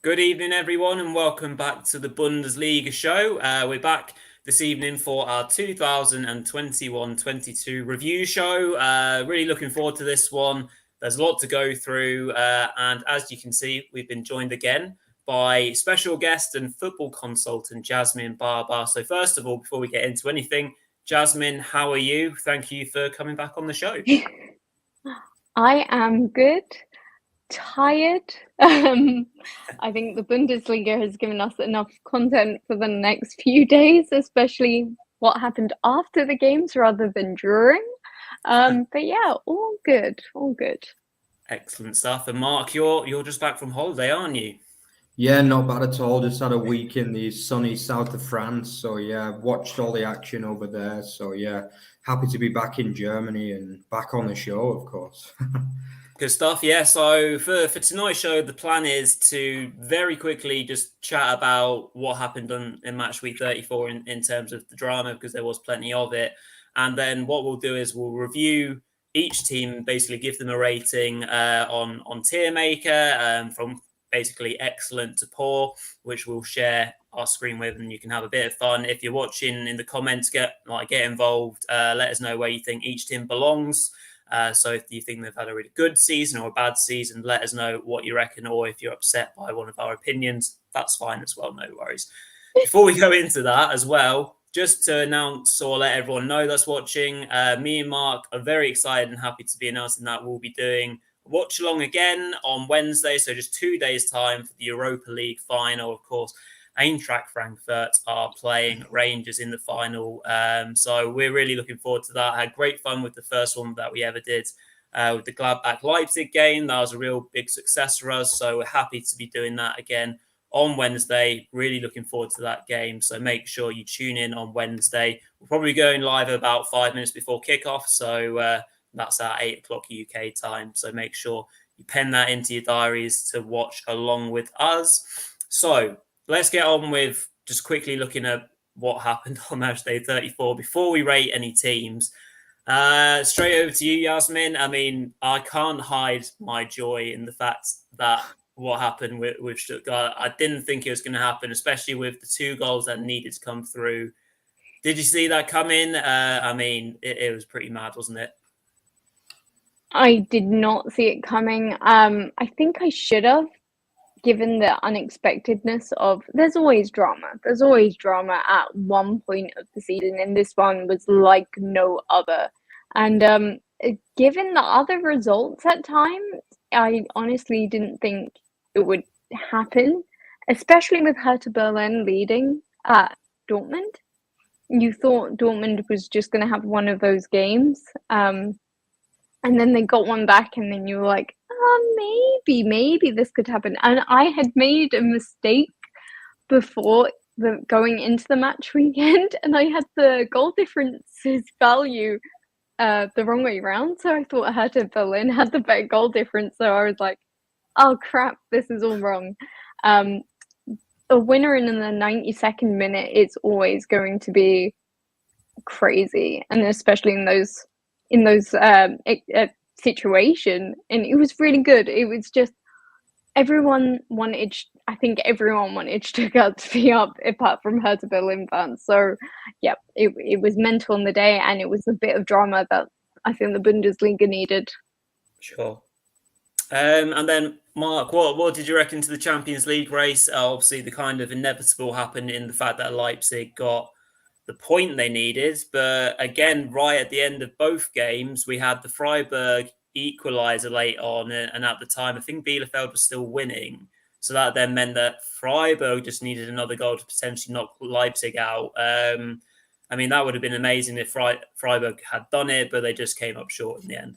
Good evening, everyone, and welcome back to the Bundesliga show. We're back this evening for our 2021-22 review show. Really looking forward to this one. There's a lot to go through, and as you can see, we've been joined again by special guest and football consultant Jasmine Baba. So first of all, before we get into anything, Jasmine, how are you? Thank you for coming back on the show. I am good, tired. I think the Bundesliga has given us enough content for the next few days, especially what happened after the games rather than during. But yeah, all good, all good. Excellent stuff. And Mark, you're just back from holiday, aren't you? Yeah, not bad at all. Just had a week in the sunny south of France. So yeah, watched all the action over there. So yeah, happy to be back in Germany and back on the show, of course. Good stuff. Yeah. So for tonight's show, the plan is to very quickly just chat about what happened in match week 34 in terms of the drama, because there was plenty of it. And then what we'll do is we'll review each team, basically give them a rating on tier maker, from basically excellent to poor, which we'll share our screen with, and you can have a bit of fun. If you're watching in the comments, get involved. Let us know where you think each team belongs. So if you think they've had a really good season or a bad season, let us know what you reckon, or if you're upset by one of our opinions, that's fine as well, no worries. Before we go into that as well, just to announce or let everyone know that's watching, me and Mark are very excited and happy to be announcing that we'll be doing a watch along again on Wednesday, so just 2 days time for the Europa League final, of course. Eintracht Frankfurt are playing Rangers in the final. So we're really looking forward to that. I had great fun with the first one that we ever did with the Gladbach-Leipzig game. That was a real big success for us. So we're happy to be doing that again on Wednesday. Really looking forward to that game. So make sure you tune in on Wednesday. We're probably going live about 5 minutes before kickoff. So that's at 8 o'clock UK time. So make sure you pen that into your diaries to watch along with us. So let's get on with just quickly looking at what happened on match day 34 before we rate any teams. Straight over to you, Jasmine. I mean, I can't hide my joy in the fact that what happened with Stuttgart. I didn't think it was going to happen, especially with the 2 goals that needed to come through. Did you see that come in? I mean, it was pretty mad, wasn't it? I did not see it coming. I think I should have, given the unexpectedness of there's always drama. There's always drama at one point of the season, and this one was like no other. And given the other results at times, I honestly didn't think it would happen, especially with Hertha Berlin leading at Dortmund. You thought Dortmund was just going to have one of those games. And then they got one back, and then you were like, oh, maybe this could happen. And I had made a mistake before going into the match weekend, and I had the goal differences value the wrong way around. So I thought Hertha Berlin had the better goal difference. So I was like, oh crap, this is all wrong. A winner in the 92nd minute is always going to be crazy, and especially in those situation. And it was really good. It was just everyone wanted Stuttgart to be up apart from Hertha Berlin fans. So yeah, it was mental on the day, and it was a bit of drama that I think the Bundesliga needed. Sure. And then Mark, what did you reckon to the Champions League race? Obviously, the kind of inevitable happened in the fact that Leipzig got the point they needed. But again, right at the end of both games, we had the Fryeburg equaliser late on. And at the time, I think Bielefeld was still winning. So that then meant that Fryeburg just needed another goal to potentially knock Leipzig out. I mean, that would have been amazing if Fryeburg had done it, but they just came up short in the end.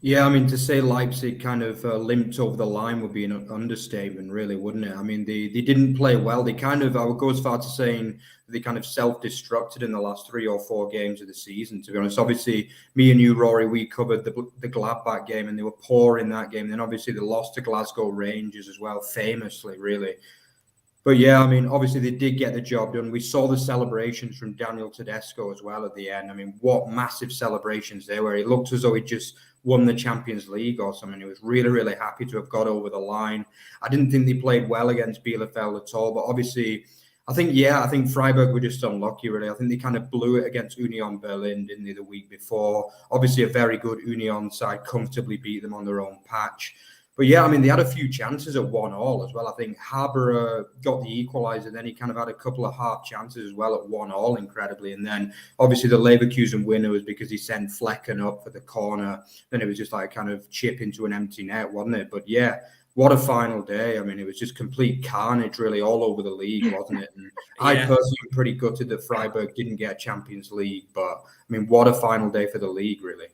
Yeah, I mean, to say Leipzig kind of limped over the line would be an understatement, really, wouldn't it? I mean, they didn't play well. They kind of, I would go as far to saying they kind of self-destructed in the last 3 or 4 games of the season, to be honest. Obviously, me and you, Rory, we covered the Gladbach game, and they were poor in that game. Then obviously they lost to Glasgow Rangers as well, famously, really. But yeah, I mean, obviously they did get the job done. We saw the celebrations from Daniel Tedesco as well at the end. I mean, what massive celebrations they were. It looked as though he just won the Champions League or something. He was really, really happy to have got over the line. I didn't think they played well against Bielefeld at all, but obviously, I think Fryeburg were just unlucky, really. I think they kind of blew it against Union Berlin, didn't they, the week before? Obviously, a very good Union side comfortably beat them on their own patch. But yeah, I mean, they had a few chances at 1-1 as well. I think Haber got the equaliser, then he kind of had a couple of half chances as well at 1-1, incredibly. And then obviously the Leverkusen winner was because he sent Flecken up for the corner. Then it was just like kind of chip into an empty net, wasn't it? But yeah, what a final day. I mean, it was just complete carnage really all over the league, wasn't it? And I personally am pretty gutted that Freiburg didn't get Champions League. But I mean, what a final day for the league, really.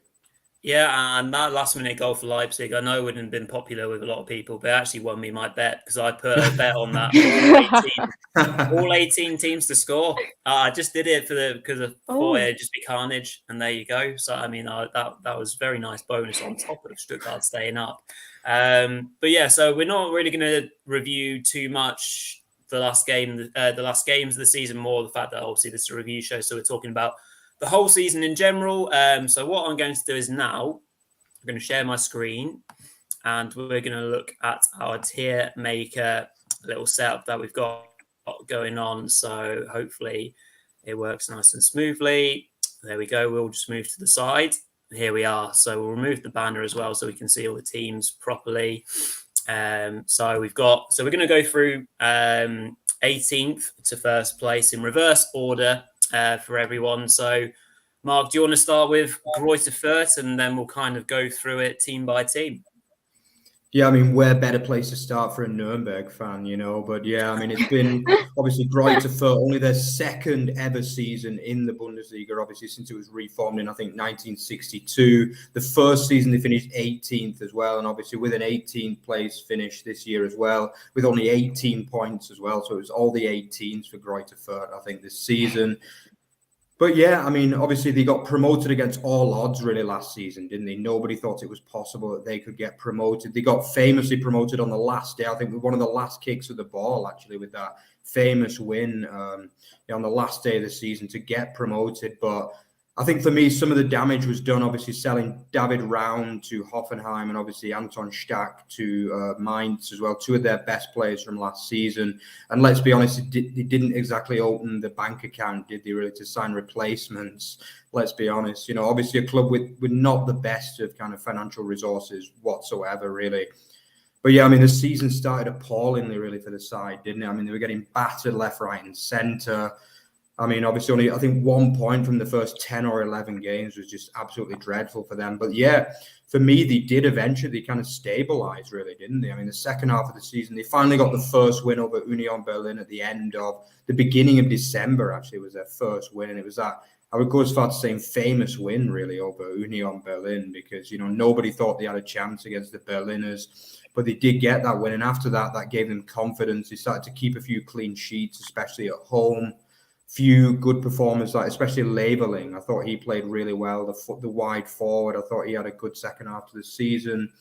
Yeah, and that last-minute goal for Leipzig, I know wouldn't have been popular with a lot of people, but it actually won me my bet because I put a bet on that. All 18 teams to score. I just did it because I thought it'd just be carnage, and there you go. So, I mean, that was a very nice bonus on top of Stuttgart staying up. But yeah, so we're not really going to review too much the last games of the season, more the fact that obviously this is a review show, so we're talking about the whole season in general. So what I'm going to do is now I'm going to share my screen and we're going to look at our tier maker little setup that we've got going on. So hopefully it works nice and smoothly. There we go. We'll just move to the side. Here we are. So we'll remove the banner as well so we can see all the teams properly. So we're going to go through 18th to first place in reverse order for everyone. So, Mark, do you want to start with Greuther Fürth and then we'll kind of go through it team by team? Yeah, I mean, where better place to start for a Nuremberg fan, you know? But yeah, I mean, it's been obviously Greuther Fürth, only their second ever season in the Bundesliga, obviously, since it was reformed in, I think, 1962. The first season, they finished 18th as well. And obviously, with an 18th place finish this year as well, with only 18 points as well. So it was all the 18s for Greuther Fürth, I think, this season. But yeah, I mean, obviously they got promoted against all odds really last season, didn't they? Nobody thought it was possible that they could get promoted. They got famously promoted on the last day. I think with one of the last kicks of the ball, actually, with that famous win on the last day of the season to get promoted. But I think for me, some of the damage was done, obviously, selling David Raum to Hoffenheim and obviously Anton Stack to Mainz as well, two of their best players from last season. And let's be honest, they didn't exactly open the bank account, did they, really, to sign replacements? Let's be honest. You know, obviously a club with not the best of kind of financial resources whatsoever, really. But yeah, I mean, the season started appallingly, really, for the side, didn't it? I mean, they were getting battered left, right and centre. I mean, obviously only, I think 1 point from the first 10 or 11 games was just absolutely dreadful for them. But yeah, for me, they did eventually kind of stabilise, really, didn't they? I mean, the second half of the season, they finally got the first win over Union Berlin at the end of the beginning of December, actually, was their first win. And it was that, I would go as far to saying, famous win, really, over Union Berlin because, you know, nobody thought they had a chance against the Berliners. But they did get that win. And after that, that gave them confidence. They started to keep a few clean sheets, especially at home. Few good performances, like especially Leveling. I thought he played really well. The wide forward, I thought he had a good second half of the season.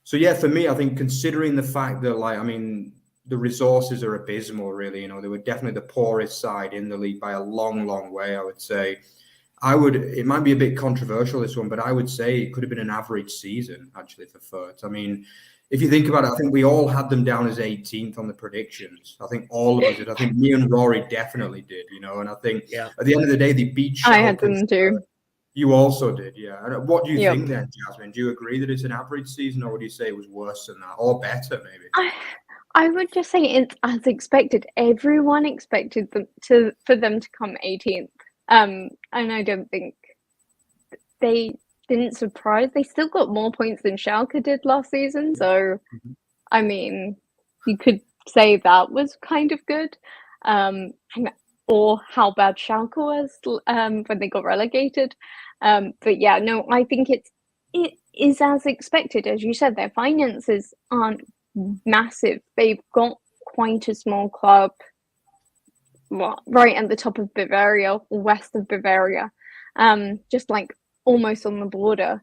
So yeah, for me, I think considering the fact that, like, I mean, the resources are abysmal, really. You know, they were definitely the poorest side in the league by a long, long way, I would say. It might be a bit controversial, this one, but I would say it could have been an average season, actually, for Fürth. I mean, if you think about it, I think we all had them down as 18th on the predictions. I think all of us did. I think me and Rory definitely did, you know. And I think at the end of the day, they beat Schalke. I had them too. You also did, yeah. And what do you think then, Jasmine? Do you agree that it's an average season, or would you say it was worse than that, or better, maybe? I would just say it's as expected. Everyone expected them for them to come 18th, and I don't think they didn't surprise. They still got more points than Schalke did last season. So, I mean, you could say that was kind of good. Or how bad Schalke was when they got relegated. But yeah, no, I think it is as expected. As you said, their finances aren't massive. They've got quite a small club right at the top of Bavaria, west of Bavaria. Just like almost on the border.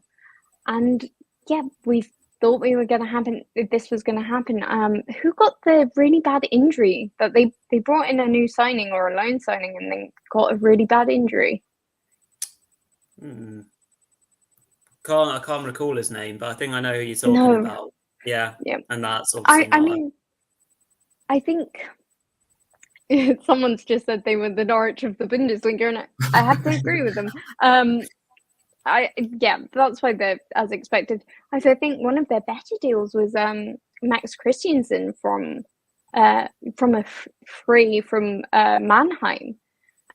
And yeah, we've thought we were going to happen. This was going to happen. Who got the really bad injury that they brought in a new signing or a loan signing and then got a really bad injury? I can't recall his name, but I think I know who you're talking about. Yeah, and that's obviously. I mean, I think someone's just said they were the Norwich of the Bundesliga, and I have to agree with them. That's why they're as expected. I think one of their better deals was Max Christiansen from a free from Mannheim,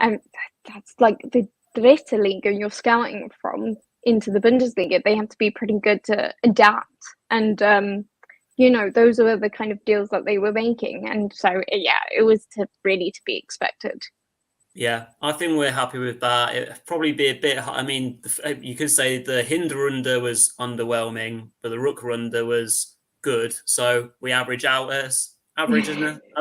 and that's like the Dritte Liga you're scouting from into the Bundesliga. They have to be pretty good to adapt, and those were the kind of deals that they were making, and so it was really to be expected. Yeah, I think we're happy with that. It'd probably be a bit. I mean, you could say the Hinterrunde was underwhelming, but the Rückrunde was good. So we average out as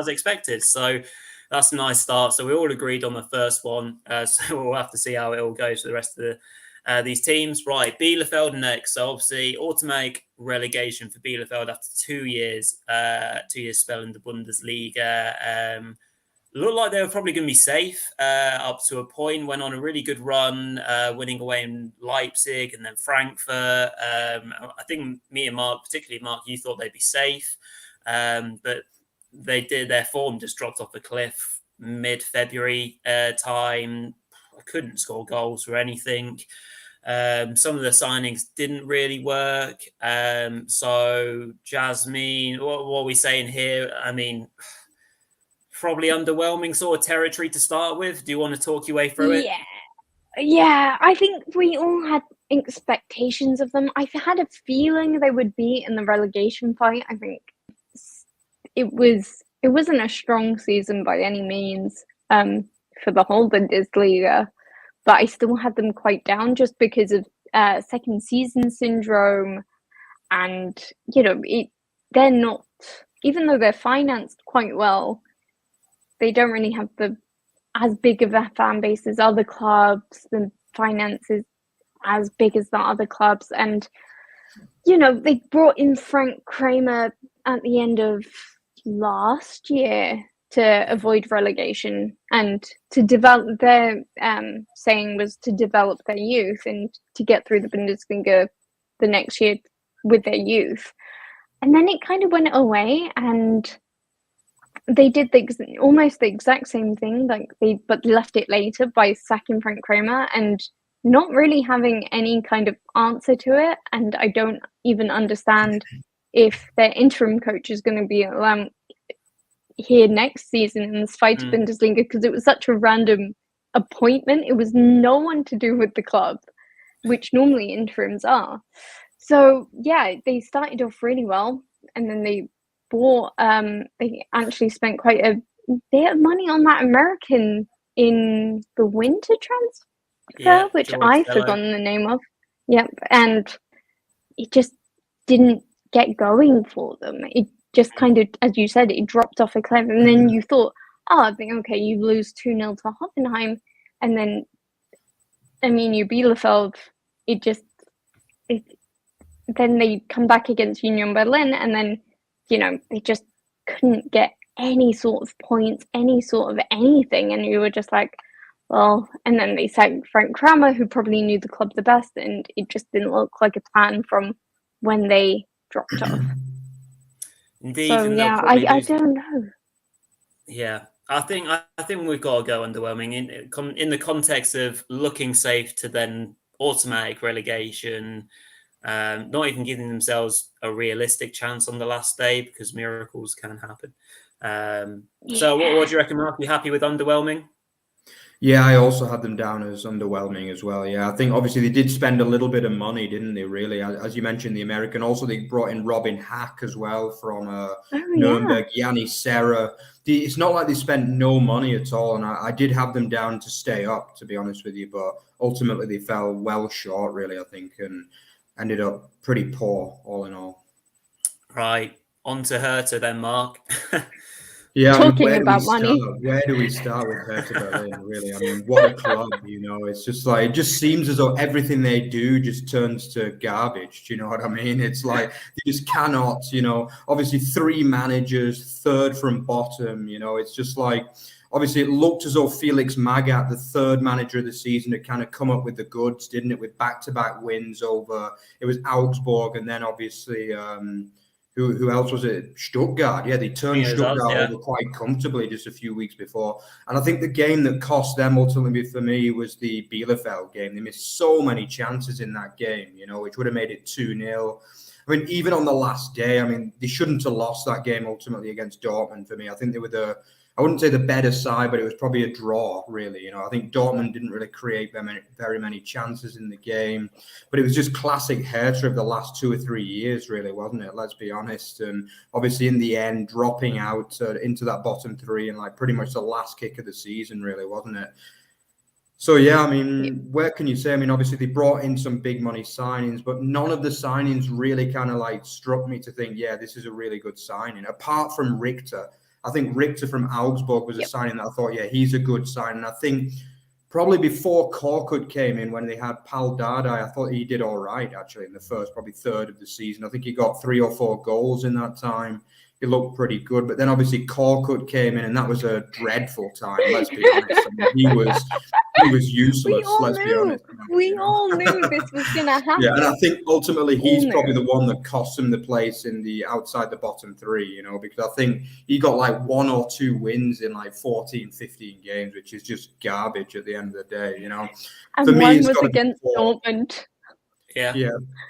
expected. So that's a nice start. So we all agreed on the first one. So we'll have to see how it all goes for the rest of these teams. Right, Bielefeld next. So obviously, automatic relegation for Bielefeld after 2 years. 2 years spell in the Bundesliga. Looked like they were probably going to be safe up to a point. Went on a really good run, winning away in Leipzig and then Frankfurt. I think me and Mark, particularly Mark, you thought they'd be safe, but they did. Their form just dropped off a cliff mid-February time. I couldn't score goals or anything. Some of the signings didn't really work. So Jasmine, what are we saying here? I mean, probably underwhelming sort of territory to start with. Do you want to talk your way through it? Yeah. I think we all had expectations of them. I had a feeling they would be in the relegation fight. I think it wasn't a strong season by any means for the whole Bundesliga, but I still had them quite down just because of second season syndrome, and they're not, even though they're financed quite well, they don't really have as big of a fan base as other clubs. The finances as big as the other clubs, and they brought in Frank Kramer at the end of last year to avoid relegation and to develop their saying was to develop their youth and to get through the Bundesliga the next year with their youth. And then it kind of went away, and they did almost the exact same thing, but left it later by sacking Frank Kramer and not really having any kind of answer to it. And I don't even understand if their interim coach is going to be here next season in this fight of Bundesliga, because it was such a random appointment. It was no one to do with the club, which normally interims are. So yeah, they started off really well, and then they actually spent quite a bit of money on that American in the winter transfer, which I've forgotten the name of. Yep, and it just didn't get going for them. It just kind of, as you said, it dropped off a cliff, and then you thought, I think, okay, you lose 2-0 to Hoffenheim, and then, you Bielefeld, then they come back against Union Berlin, and then they just couldn't get any sort of points, any sort of anything. And you were just like, well, and then they signed Frank Kramer, who probably knew the club the best, and it just didn't look like a plan from when they dropped off. Indeed. So, I don't know. Yeah, I think we've got to go underwhelming in the context of looking safe to then automatic relegation. Not even giving themselves a realistic chance on the last day, because miracles can happen. So what do you reckon, Mark? Are you happy with underwhelming? Yeah, I also had them down as underwhelming as well. Yeah, I think obviously they did spend a little bit of money, didn't they, really? As you mentioned, the American. Also, they brought in Robin Hack as well from Nuremberg, Yanni Serra. It's not like they spent no money at all, and I did have them down to stay up, to be honest with you, but ultimately they fell well short, really, I think, and ended up pretty poor all in all. Right, on to Hertha then, Mark. Yeah, Talking about money. Where do we start with Hertha Berlin? Really, I mean, what a club! It's just like it just seems as though everything they do just turns to garbage. Do you know what I mean? It's like they just cannot. Obviously 3 managers, third from bottom. It's just like obviously it looked as though Felix Magath, the 3rd manager of the season, had kind of come up with the goods, didn't it? With back-to-back wins over it was Augsburg, and then obviously. Who else was it? Stuttgart. Yeah, they turned Stuttgart over quite comfortably just a few weeks before. And I think the game that cost them ultimately for me was the Bielefeld game. They missed so many chances in that game, which would have made it 2-0. I mean, even on the last day, they shouldn't have lost that game ultimately against Dortmund for me. I think they were I wouldn't say the better side, but it was probably a draw, really. I think Dortmund didn't really create very many chances in the game, but it was just classic Hertha of the last 2 or 3 years, really, wasn't it? Let's be honest. And obviously, in the end, dropping out into that bottom 3 and like pretty much the last kick of the season, really, wasn't it? So, yeah, where can you say? Obviously, they brought in some big money signings, but none of the signings really kind of like struck me to think, yeah, this is a really good signing, apart from Richter. I think Richter from Augsburg was a signing that I thought, yeah, he's a good sign. And I think probably before Korkut came in, when they had Pal Dardai, I thought he did all right, actually, in the first, probably 3rd of the season. I think he got 3 or 4 goals in that time. He looked pretty good. But then obviously Korkut came in, and that was a dreadful time, let's be honest. He was useless, be honest. We all knew this was going to happen. Yeah, and I think ultimately he's probably the one that cost him the place in the outside the bottom 3, because I think he got like 1 or 2 wins in like 14, 15 games, which is just garbage at the end of the day, And for one me, was against Dortmund. Yeah,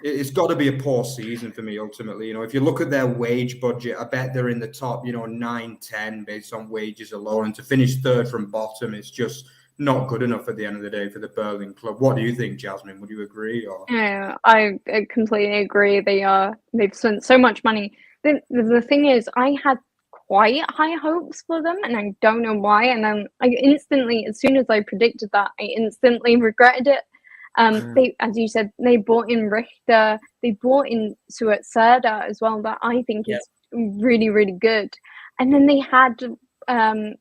it's got to be a poor season for me ultimately. If you look at their wage budget, I bet they're in the top, 9, 10 based on wages alone. And to finish 3rd from bottom, it's just not good enough at the end of the day for the Berlin club. What do you think, Jasmine? Would you agree? Or Yeah, I completely agree. They've spent so much money. The thing is, I had quite high hopes for them, and I don't know why. And then I instantly, as soon as I predicted that, I instantly regretted it. They, as you said, they brought in Richter. They brought in Suat Serdar as well, that I think is really, really good. And then they had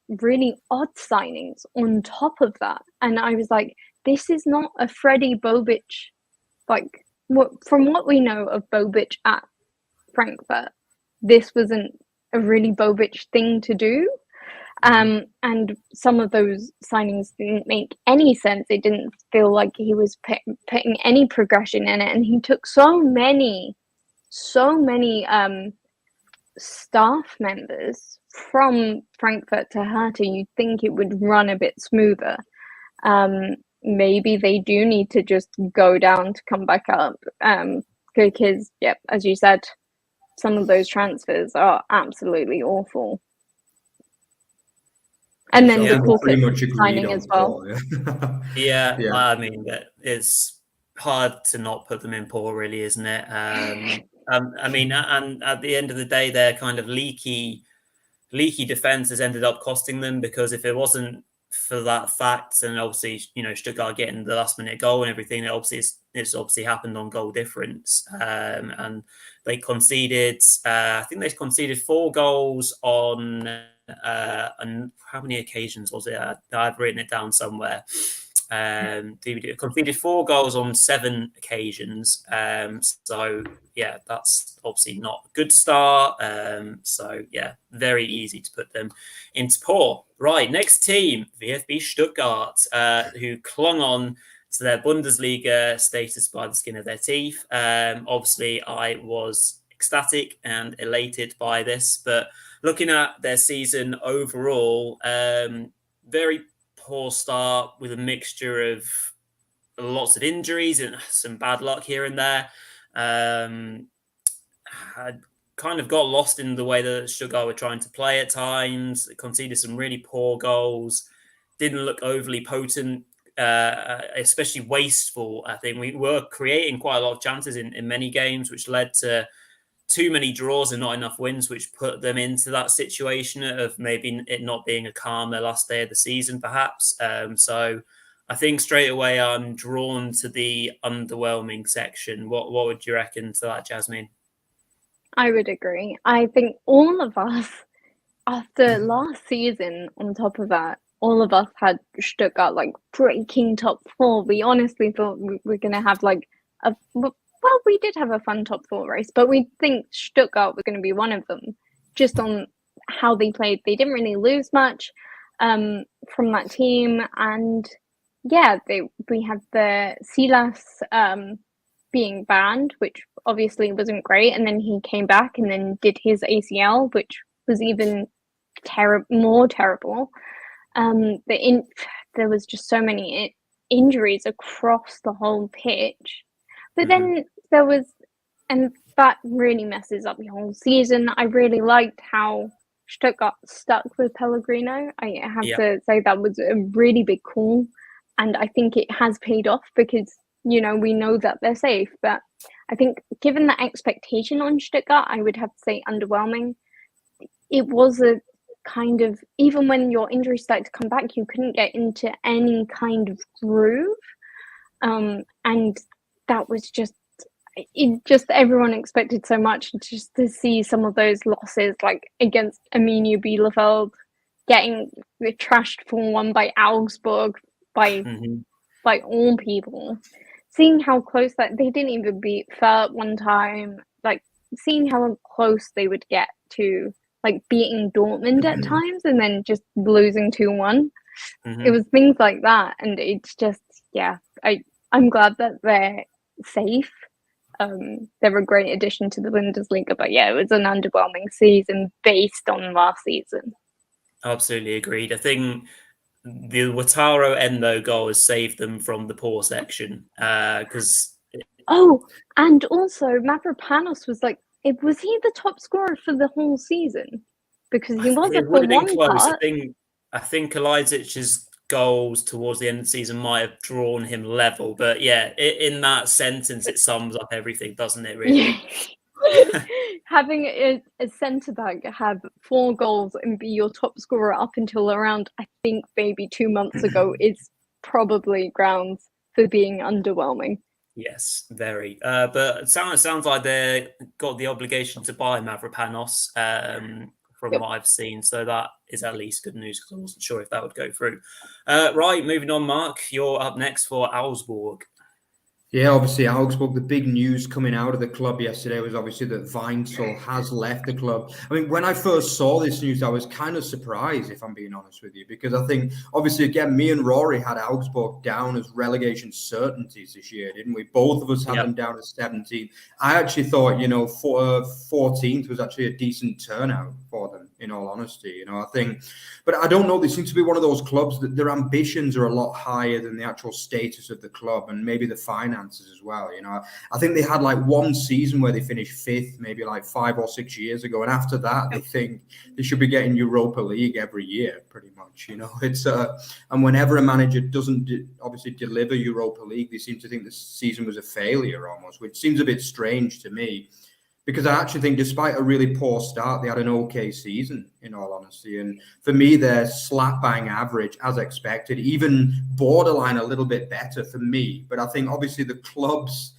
really odd signings on top of that. And I was like, this is not a Freddie Bobic. Like, from what we know of Bobic at Frankfurt, this wasn't a really Bobic thing to do. And some of those signings didn't make any sense. It didn't feel like he was putting any progression in it. And he took so many staff members from Frankfurt to Hertha. You'd think it would run a bit smoother. Maybe they do need to just go down to come back up. Because, as you said, some of those transfers are absolutely awful. And then the Korkut signing as well. Yeah, that it's hard to not put them in poor, really, isn't it? And at the end of the day, their kind of leaky defense has ended up costing them, because if it wasn't for that fact, and obviously, Stuttgart getting the last minute goal and everything, it's obviously happened on goal difference. And they conceded, I think they conceded 4 goals on, and how many occasions was it? I've written it down somewhere. They conceded 4 goals on 7 occasions. So yeah, that's obviously not a good start. So yeah, very easy to put them into poor. Right, next team, VfB Stuttgart, who clung on to their Bundesliga status by the skin of their teeth. Obviously, I was ecstatic and elated by this, but looking at their season overall, very poor start with a mixture of lots of injuries and some bad luck here and there. Had kind of got lost in the way that Stuttgart were trying to play at times, conceded some really poor goals, didn't look overly potent, especially wasteful. I think we were creating quite a lot of chances in many games, which led to too many draws and not enough wins, which put them into that situation of maybe it not being a calmer last day of the season, perhaps. So I think straight away I'm drawn to the underwhelming section. What would you reckon to that, Jasmine? I would agree. I think all of us after last season, on top of that, all of us had Stuttgart like breaking top four. We honestly thought we were going to have like we did have a fun top four race, but we think Stuttgart was going to be one of them just on how they played. They didn't really lose much from that team. And yeah, we had the Silas being banned, which obviously wasn't great. And then he came back and then did his ACL, which was even more terrible. There was just so many injuries across the whole pitch. But then there was, and that really messes up the whole season. I really liked how Stuttgart stuck with Pellegrino. I have to say that was a really big call. And I think it has paid off because, we know that they're safe. But I think given the expectation on Stuttgart, I would have to say underwhelming. It was a kind of, even when your injuries started to come back, you couldn't get into any kind of groove. And that was just everyone expected so much, just to see some of those losses, like against Arminia Bielefeld, getting trashed 4-1 by Owlsborg, by all people, seeing how close that they didn't even beat Fürth one time, like seeing how close they would get to like beating Dortmund at times and then just losing 2-1. It was things like that, and it's just I'm glad that they're safe. They're a great addition to the Bundesliga, but it was an underwhelming season based on last season. Absolutely agreed. I think the Wataru Endo goal has saved them from the poor section because. And also Mavropanos was was he the top scorer for the whole season? Because he wasn't for one part. I think Elizic's goals towards the end of the season might have drawn him level, but in that sentence it sums up everything, doesn't it, really? Having a centre back have 4 goals and be your top scorer up until around, I think, maybe 2 months ago is probably grounds for being underwhelming. Yes, very. But it sounds like they got the obligation to buy Mavropanos from what I've seen. So that is at least good news because I wasn't sure if that would go through. Right, moving on, Mark. You're up next for Owlsborg. Yeah, obviously, Augsburg, the big news coming out of the club yesterday was obviously that Weinzel has left the club. I mean, when I first saw this news, I was kind of surprised, if I'm being honest with you, because I think, obviously, again, me and Rory had Augsburg down as relegation certainties this year, didn't we? Both of us had them down as 17th. I actually thought, 14th was actually a decent turnout for them, in all honesty. I think, but I don't know, they seem to be one of those clubs that their ambitions are a lot higher than the actual status of the club and maybe the finances as well. I think they had like one season where they finished 5th, maybe like 5 or 6 years ago, and after that they think they should be getting Europa League every year, pretty much. It's and whenever a manager doesn't obviously deliver Europa League, they seem to think the season was a failure almost, which seems a bit strange to me. Because I actually think despite a really poor start, they had an okay season, in all honesty. And for me, they're slap bang average, as expected, even borderline a little bit better for me. But I think obviously the club's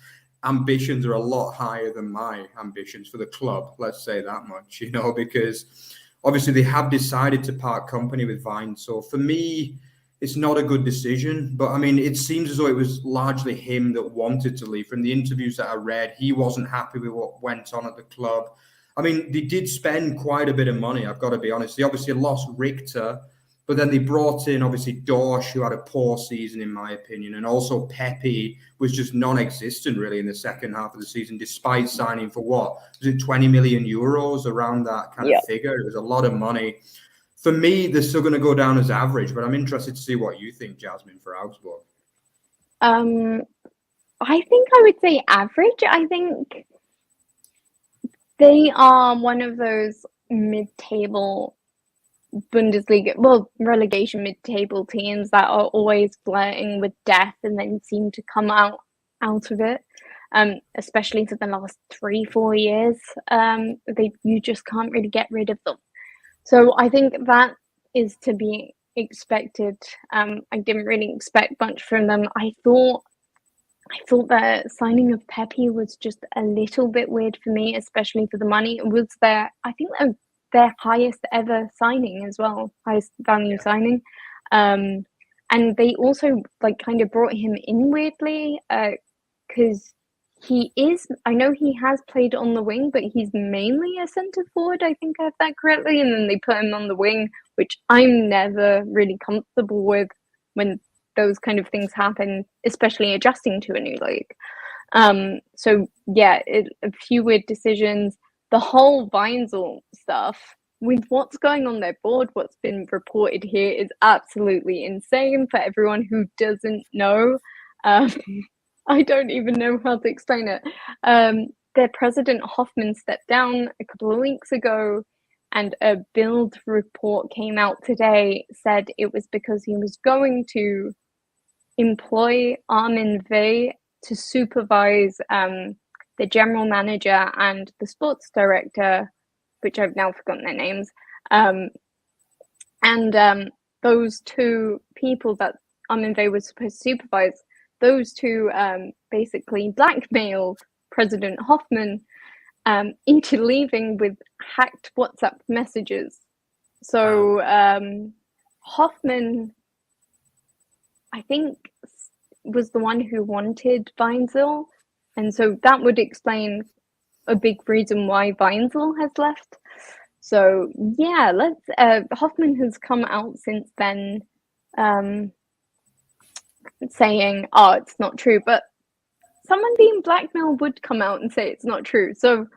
ambitions are a lot higher than my ambitions for the club, let's say that much, because obviously they have decided to part company with Vine. So for me, it's not a good decision, but I mean, it seems as though it was largely him that wanted to leave. From the interviews that I read, he wasn't happy with what went on at the club. I mean, they did spend quite a bit of money, I've got to be honest. They obviously lost Richter, but then they brought in, obviously, Dorsch, who had a poor season, in my opinion, and also Pepe was just non-existent, really, in the second half of the season, despite signing for what? Was it 20 million euros, around that kind of figure? It was a lot of money. For me, they're still going to go down as average, but I'm interested to see what you think, Jasmine, for Augsburg. I think I would say average. I think they are one of those mid-table Bundesliga, relegation mid-table teams that are always flirting with death and then seem to come out of it. Especially for the last 3-4 years, you just can't really get rid of them. So I think that is to be expected. I didn't really expect much from them. I thought the signing of Pepe was just a little bit weird for me, especially for the money. I think they're their highest ever signing as well, highest value signing. And they also like kind of brought him in weirdly because I know he has played on the wing, but he's mainly a centre forward. I think I have that correctly. And then they put him on the wing, which I'm never really comfortable with when those kind of things happen, especially adjusting to a new league. So yeah, a few weird decisions. The whole Weinzel stuff, with what's going on their board, what's been reported here is absolutely insane for everyone who doesn't know. I don't even know how to explain it. Their president Hoffmann stepped down a couple of weeks ago, and a Bild report came out today, said it was because he was going to employ Armin Veh to supervise the general manager and the sports director, which I've now forgotten their names. And those two people that Armin Veh was supposed to supervise, those two basically blackmailed President Hoffmann into leaving with hacked WhatsApp messages. So Hoffmann, I think, was the one who wanted Weinzel, and so that would explain a big reason why Weinzel has left. So yeah, Hoffmann has come out since then saying, oh, it's not true, but someone being blackmailed would come out and say it's not true. So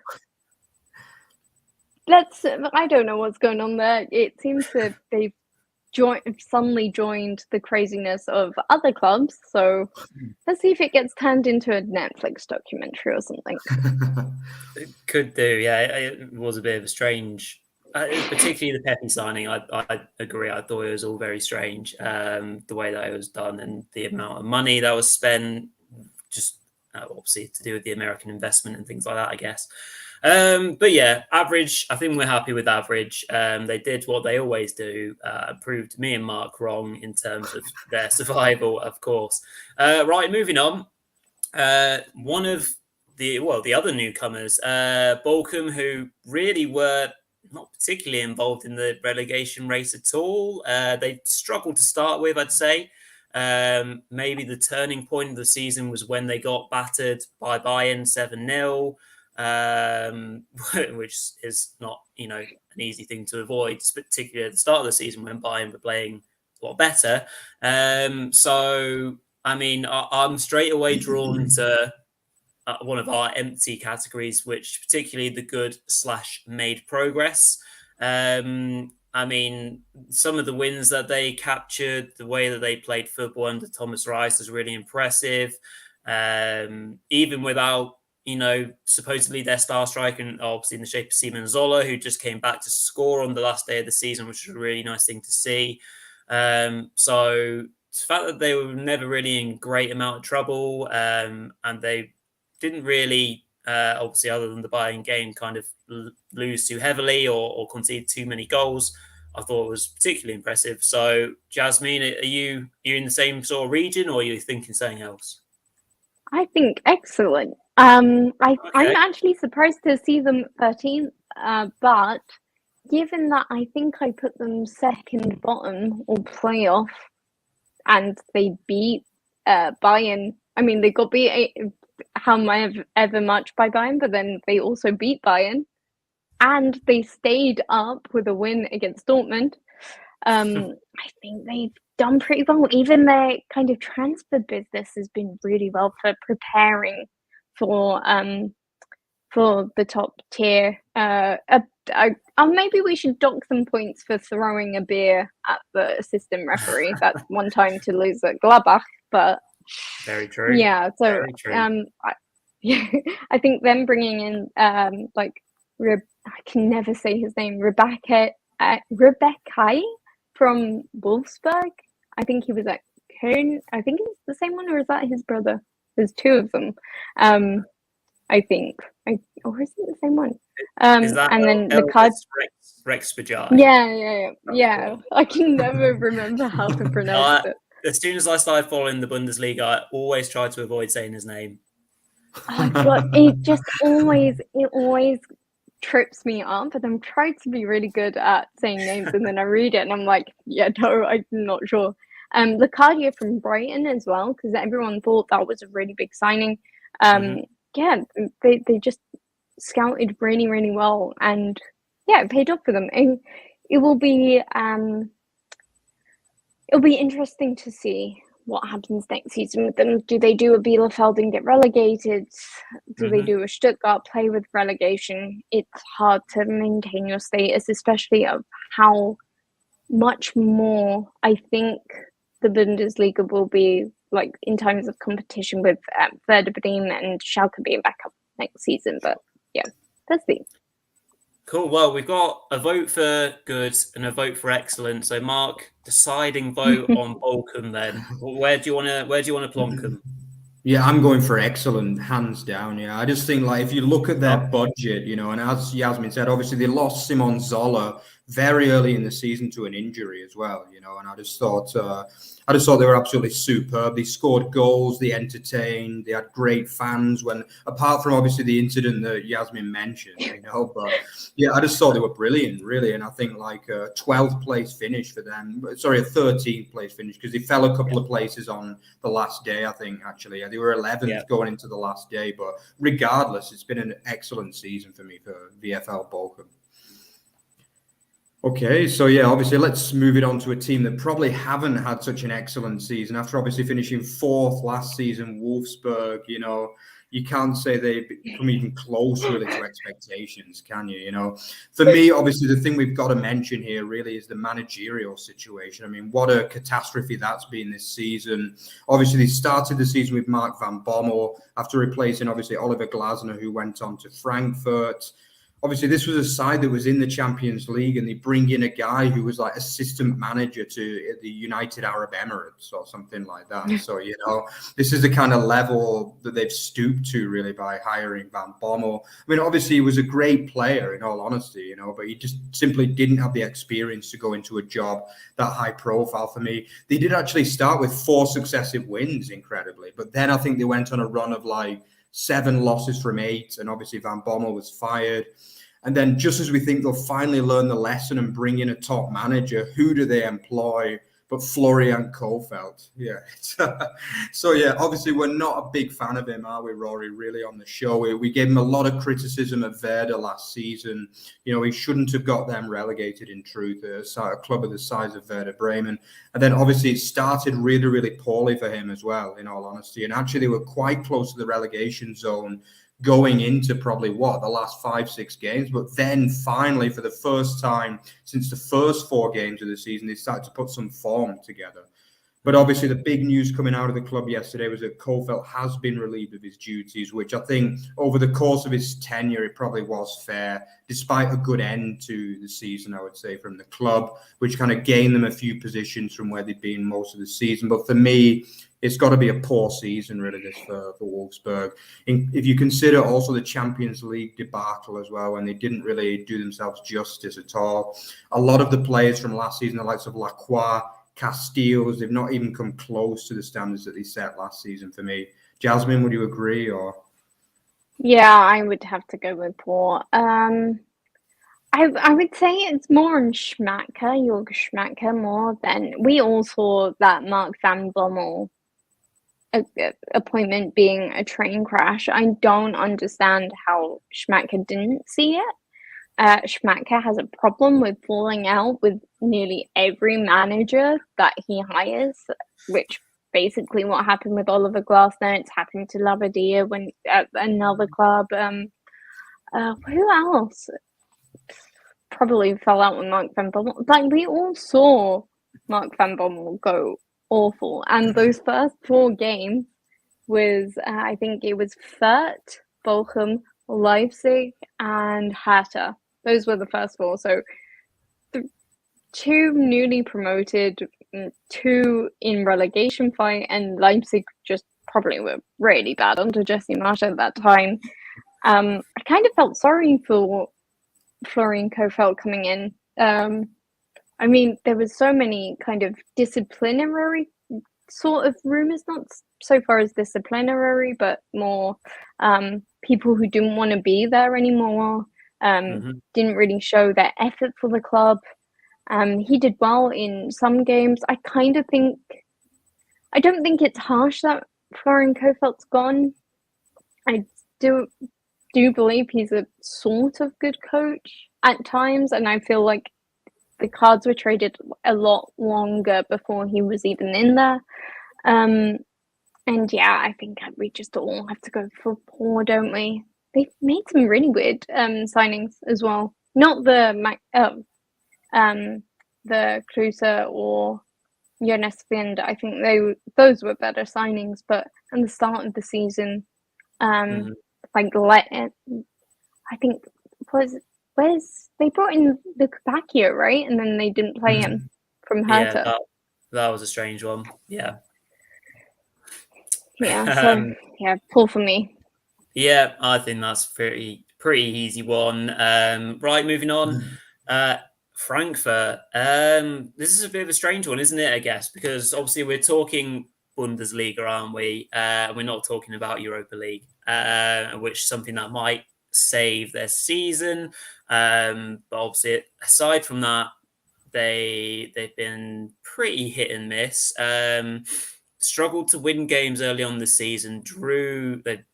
I don't know what's going on there. It seems that they've suddenly joined the craziness of other clubs. So let's see if it gets turned into a Netflix documentary or something. It could do, yeah. It was a bit of a strange, particularly the Pepe signing. I agree. I thought it was all very strange, the way that it was done and the amount of money that was spent, just obviously to do with the American investment and things like that, I guess. But yeah, average, I think we're happy with average. They did what they always do, proved me and Mark wrong in terms of their survival, of course. Right, moving on. One of the other newcomers, Bochum, who really were not particularly involved in the relegation race at all. They struggled to start with, I'd say. Maybe the turning point of the season was when they got battered by Bayern 7-0. Which is not, an easy thing to avoid, particularly at the start of the season when Bayern were playing a lot better. So, I mean, I'm straight away drawn to one of our empty categories, which particularly the good/made progress. I mean, some of the wins that they captured, the way that they played football under Thomas Reis is really impressive. Even without supposedly their star striker, and obviously in the shape of Simon Zola, who just came back to score on the last day of the season, which was a really nice thing to see. So the fact that they were never really in great amount of trouble, and they didn't really, obviously other than the Bayern game, kind of lose too heavily or concede too many goals, I thought it was particularly impressive. So Jasmine, are you in the same sort of region, or are you thinking something else? I think excellent. I'm actually surprised to see them 13th, but given that I think I put them second bottom or playoff, and they beat Bayern. I mean, they got beat however much by Bayern, but then they also beat Bayern, and they stayed up with a win against Dortmund. I think they've done pretty well. Even their kind of transfer business has been really well for preparing for the top tier. Maybe we should dock them points for throwing a beer at the assistant referee. That's one time to lose at Gladbach, but very true. Yeah, so I think them bringing in I can never say his name, Rebecca from Wolfsburg. I think he was at Köln. I think it's the same one, or is that his brother? There's two of them. I think. Or is it the same one? Is that and then the card Rex Bajai? Yeah. I can never remember how to pronounce it. As soon as I started following the Bundesliga, I always tried to avoid saying his name. Oh God, it always trips me up, and I'm trying to be really good at saying names, and then I read it and I'm like, yeah, no, I'm not sure. Lecadia from Brighton as well, because everyone thought that was a really big signing. Yeah, they just scouted really, really well, and yeah, it paid off for them. And it will be it'll be interesting to see what happens next season with them. Do they do a Bielefeld and get relegated? Do they do a Stuttgart, play with relegation? It's hard to maintain your status, especially of how much more I think the Bundesliga will be like in terms of competition with Werder Bremen and Schalke being back up next season. But yeah, let's see. Cool. Well, we've got a vote for good and a vote for excellent. So, Mark, deciding vote on Bochum. Then, where do you want to plonk them? Yeah, I'm going for excellent, hands down. Yeah, I just think like if you look at their budget, you know, and as Jasmine said, obviously they lost Simon Zoller very early in the season to an injury as well, you know, and I just thought they were absolutely superb. They scored goals, they entertained, they had great fans. When apart from obviously the incident that Jasmine mentioned, you know, but yeah, I just thought they were brilliant, really. And I think like a 12th place finish for them. Sorry, a 13th place finish because they fell a couple of places on the last day. I think actually, yeah, they were 11th going into the last day. But regardless, it's been an excellent season for me for VfL Bochum. Okay, so yeah, obviously let's move it on to a team that probably haven't had such an excellent season after obviously finishing 4th last season, Wolfsburg. You know, you can't say they come even close really to expectations, can you? You know, for me, obviously the thing we've got to mention here really is the managerial situation. I mean, what a catastrophe that's been this season. Obviously, they started the season with Mark van Bommel after replacing obviously Oliver Glasner, who went on to Frankfurt. Obviously, this was a side that was in the Champions League, and they bring in a guy who was like assistant manager to the United Arab Emirates or something like that. So, you know, this is the kind of level that they've stooped to really by hiring Van Bommel. I mean, obviously, he was a great player, in all honesty, you know, but he just simply didn't have the experience to go into a job that high profile for me. They did actually start with 4 successive wins, incredibly, but then I think they went on a run of like 7 losses from 8, and obviously Van Bommel was fired. And then just as we think they'll finally learn the lesson and bring in a top manager, who do they employ but Florian Kohfeldt? Yeah. So, yeah, obviously we're not a big fan of him, are we, Rory, really, on the show? We gave him a lot of criticism at Werder last season. You know, he shouldn't have got them relegated in truth, a club of the size of Werder Bremen. And then obviously it started really, really poorly for him as well, in all honesty. And actually they were quite close to the relegation zone going into probably the last 5-6 games. But then finally, for the first time since the first 4 games of the season, they started to put some form together. But obviously the big news coming out of the club yesterday was that Kohfeldt has been relieved of his duties, which I think over the course of his tenure, it probably was fair, despite a good end to the season, I would say, from the club, which kind of gained them a few positions from where they'd been most of the season. But for me, it's got to be a poor season, really, this for Wolfsburg. If you consider also the Champions League debacle as well, when they didn't really do themselves justice at all. A lot of the players from last season, the likes of Lacroix, Casteels, they've not even come close to the standards that they set last season for me. Jasmine, would you agree? Or yeah, I would have to go with poor. I would say it's more on Schmacker, Jörg Schmacker, more than we all saw that Mark van Bommel appointment being a train crash. I don't understand how Schmacker didn't see it. Schmacker has a problem with falling out with nearly every manager that he hires, which basically what happened with Oliver Glasner. It's happened to Labadia when at another club. Who else probably fell out with Mark van Bommel? Like, we all saw Mark van Bommel go awful, and those first 4 games was I think it was Fürth, Bochum, Leipzig, and Hertha. Those were the first 4. So 2 newly promoted, 2 in relegation fight, and Leipzig just probably were really bad under Jesse Marsch at that time. I kind of felt sorry for Florian Kohfeldt coming in. I mean, there was so many kind of disciplinary sort of rumors, not so far as disciplinary, but more people who didn't want to be there anymore. Didn't really show their effort for the club. He did well in some games. I don't think it's harsh that Florian Kohfeldt's gone. I do believe he's a sort of good coach at times, and I feel like the cards were traded a lot longer before he was even in there. And yeah, I think we just all have to go for Paul, don't we? They've made some really weird signings as well. Not the Kluse or Jonas Vind. I think those were better signings, but at the start of the season, I think they brought in the Kapakia, right? And then they didn't play him from Hertha. Yeah, that was a strange one. Yeah. Yeah, so pull for me. Yeah, I think that's pretty easy one. Right, moving on. Frankfurt. This is a bit of a strange one, isn't it? I guess because obviously we're talking Bundesliga, aren't we? We're not talking about Europa League, which is something that might save their season. But obviously, aside from that, they've been pretty hit and miss. Struggled to win games early on the season. They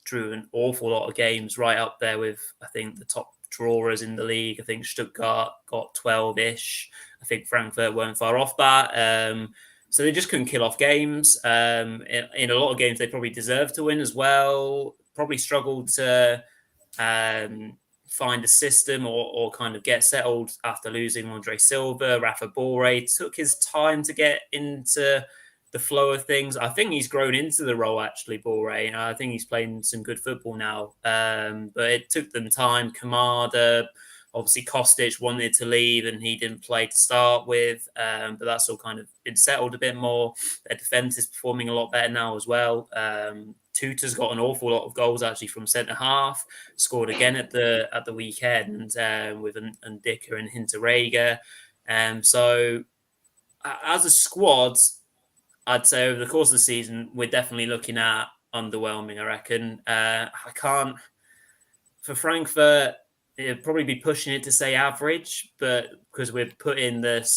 drew an awful lot of games, right up there with, I think, the top drawers in the league. I think Stuttgart got 12-ish. I think Frankfurt weren't far off that. So they just couldn't kill off games. In a lot of games, they probably deserved to win as well. Probably struggled to find a system or kind of get settled after losing Andre Silva. Rafa Borre took his time to get into the flow of things. I think he's grown into the role, actually, Borre. I think he's playing some good football now. But it took them time. Kamada, obviously Kostic wanted to leave and he didn't play to start with. But that's all kind of been settled a bit more. Their defence is performing a lot better now as well. Tuta's got an awful lot of goals actually from centre half. Scored again at the weekend with Ndicka and Hinteregger. So as a squad, I'd say over the course of the season, we're definitely looking at underwhelming, I reckon. For Frankfurt, it'd probably be pushing it to say average, but because we're put in the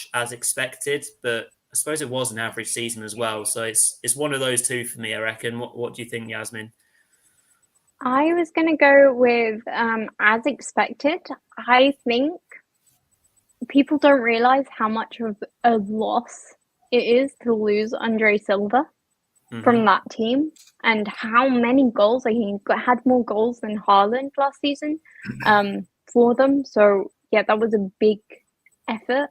/ as expected, but I suppose it was an average season as well. So it's one of those two for me, I reckon. What do you think, Jasmine? I was going to go with as expected. I think people don't realize how much of a loss it is to lose Andre Silva from that team and how many goals. Like, he had more goals than Haaland last season for them. So, yeah, that was a big effort.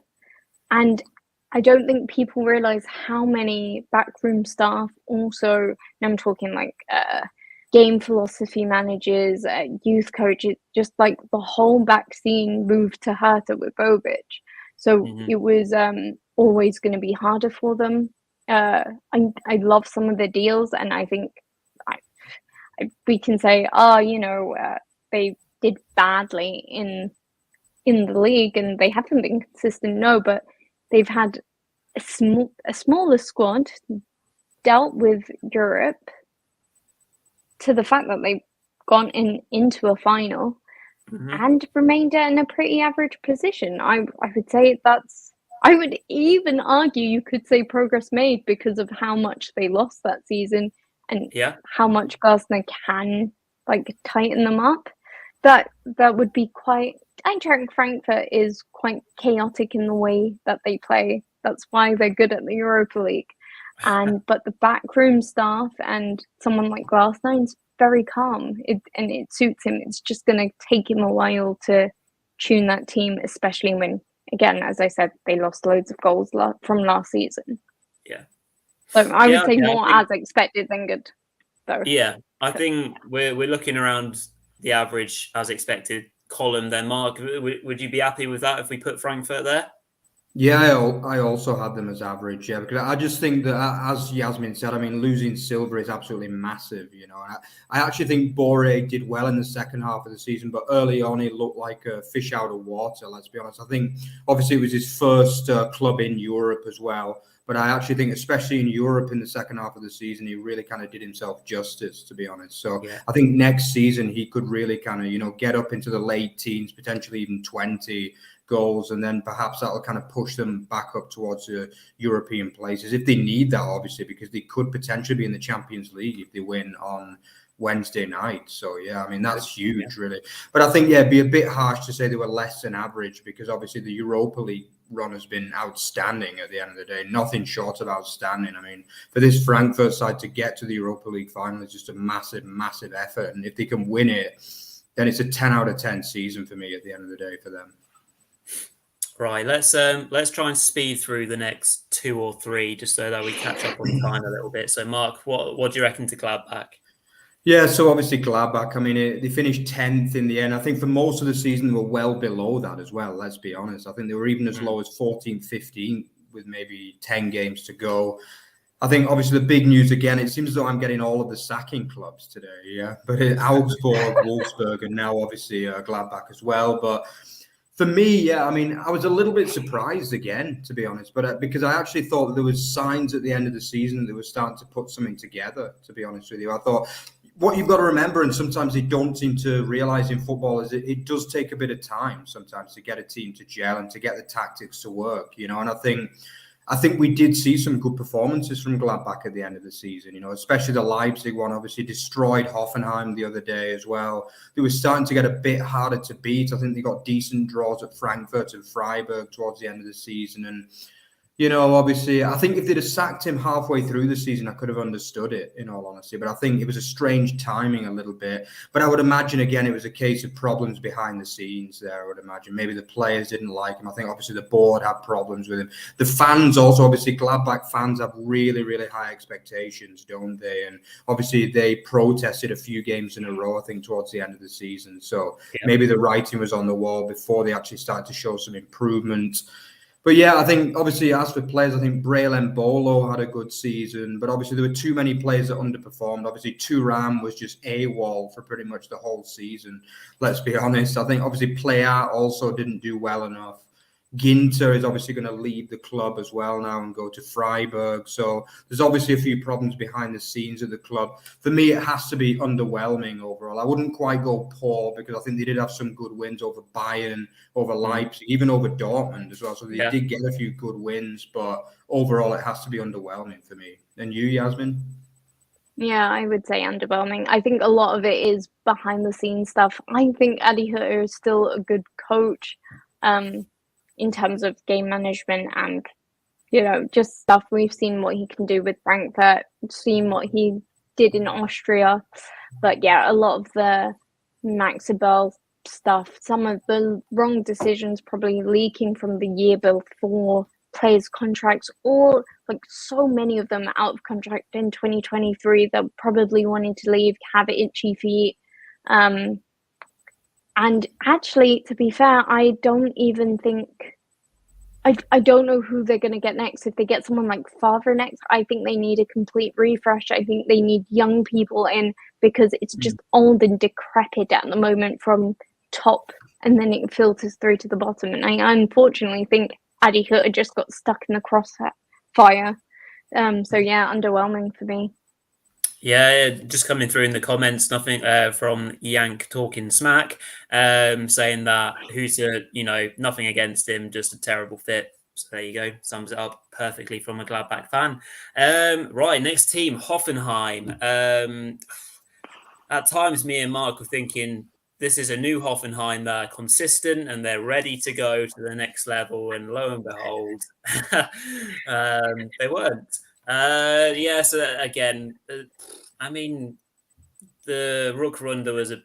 And I don't think people realize how many backroom staff also, and I'm talking like game philosophy managers, youth coaches, just like the whole back scene moved to Hertha with Bobic. So it was always going to be harder for them. I love some of the deals, and I think we can say, they did badly in the league and they haven't been consistent. No, but they've had a smaller squad, dealt with Europe to the fact that they've gone into a final and remained in a pretty average position. I would say I would even argue you could say progress made because of how much they lost that season and how much Glasner can tighten them up. That would be quite. I think Frankfurt is quite chaotic in the way that they play. That's why they're good at the Europa League. But the backroom staff and someone like Glasner is very calm, and it suits him. It's just going to take him a while to tune that team, especially when, again, as I said, they lost loads of goals from last season. Yeah. So I would say more as expected than good, though. Yeah, I think we're looking around the average as expected column there. Mark, would you be happy with that if we put Frankfurt there? Yeah, I also had them as average. Yeah, because I just think that, as Jasmine said, I mean, losing Silver is absolutely massive. I actually think Boré did well in the second half of the season, but early on he looked like a fish out of water. Let's be honest. I think obviously it was his first club in Europe as well, but I actually think, especially in Europe in the second half of the season, he really kind of did himself justice, to be honest. So Yeah. I think next season he could really kind of get up into the late teens, potentially even 20 goals, and then perhaps that'll kind of push them back up towards the European places if they need that, obviously, because they could potentially be in the Champions League if they win on Wednesday night. So yeah, I mean that's huge, really. But I think it'd be a bit harsh to say they were less than average, because obviously the Europa League run has been outstanding at the end of the day, nothing short of outstanding. I mean, for this Frankfurt side to get to the Europa League final is just a massive effort, and if they can win it, then it's a 10 out of 10 season for me at the end of the day for them. Right, let's try and speed through the next 2 or 3 just so that we catch up on time a little bit. So, Mark, what do you reckon to Gladbach? Yeah, so obviously Gladbach, I mean, they finished 10th in the end. I think for most of the season, they were well below that as well, let's be honest. I think they were even as low as 14th, 15th with maybe 10 games to go. I think obviously the big news again, it seems as though I'm getting all of the sacking clubs today, yeah. But Owlsborg, Wolfsburg, and now obviously Gladbach as well. But for me, yeah, I mean, I was a little bit surprised again, to be honest, but because I actually thought that there was signs at the end of the season that they were starting to put something together, to be honest with you. I thought what you've got to remember, and sometimes they don't seem to realize in football, is it does take a bit of time sometimes to get a team to gel and to get the tactics to work, and I think we did see some good performances from Gladbach at the end of the season, especially the Leipzig one, obviously destroyed Hoffenheim the other day as well. They were starting to get a bit harder to beat. I think they got decent draws at Frankfurt and Fryeburg towards the end of the season. And, obviously, I think if they'd have sacked him halfway through the season, I could have understood it, in all honesty. But I think it was a strange timing a little bit. But I would imagine, again, it was a case of problems behind the scenes there, I would imagine. Maybe the players didn't like him. I think, obviously, the board had problems with him. The fans also, obviously, Gladbach fans have really, really high expectations, don't they? And, obviously, they protested a few games in a row, I think, towards the end of the season. So maybe the writing was on the wall before they actually started to show some improvement. But yeah, I think obviously as for players, I think Braille and Bolo had a good season, but obviously there were too many players that underperformed. Obviously, Thuram was just AWOL for pretty much the whole season. Let's be honest. I think obviously Playa also didn't do well enough. Ginter is obviously going to leave the club as well now and go to Fryeburg. So there's obviously a few problems behind the scenes of the club. For me, it has to be underwhelming overall. I wouldn't quite go poor because I think they did have some good wins over Bayern, over Leipzig, even over Dortmund as well. So they did get a few good wins, but overall it has to be underwhelming for me. And you, Jasmine? Yeah, I would say underwhelming. I think a lot of it is behind the scenes stuff. I think Adi Hütter is still a good coach. In terms of game management and, just stuff. We've seen what he can do with Frankfurt, seen what he did in Austria. But yeah, a lot of the Max Abel stuff, some of the wrong decisions probably leaking from the year before, players' contracts, or like so many of them out of contract in 2023 that probably wanted to leave, have itchy feet. And actually, to be fair, I don't even think... I don't know who they're going to get next. If they get someone like Favre next, I think they need a complete refresh. I think they need young people in because it's just old and decrepit at the moment from top, and then it filters through to the bottom. And I unfortunately think Adi Hütter just got stuck in the crossfire. So yeah, underwhelming for me. Yeah, just coming through in the comments, nothing from Yank talking smack, saying that Hütter, nothing against him, just a terrible fit. So there you go, sums it up perfectly from a Gladbach fan. Right, next team, Hoffenheim. At times, me and Mark were thinking this is a new Hoffenheim that are consistent and they're ready to go to the next level. And lo and behold, they weren't. So again, I mean, the Rückrunde was a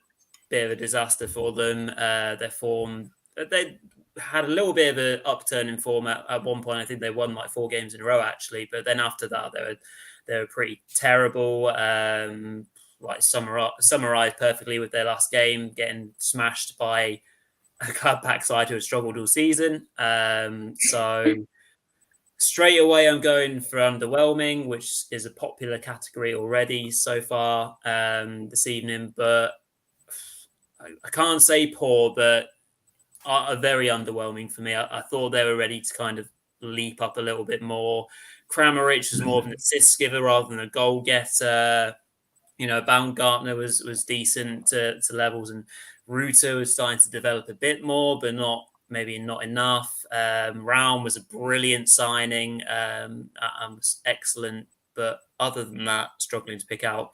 bit of a disaster for them. Their form, they had a little bit of an upturn in form at one point. I think they won like 4 games in a row, actually. But then after that, they were pretty terrible. Like summarized perfectly with their last game, getting smashed by backside who have struggled all season. So straight away, I'm going for underwhelming, which is a popular category already so far this evening. But I can't say poor, but are very underwhelming for me. I thought they were ready to kind of leap up a little bit more. Kramaric was more of an assist giver rather than a goal getter. Baumgartner was decent to levels, and Ruta was starting to develop a bit more, but not enough. Raum was a brilliant signing, and was excellent, but other than that, struggling to pick out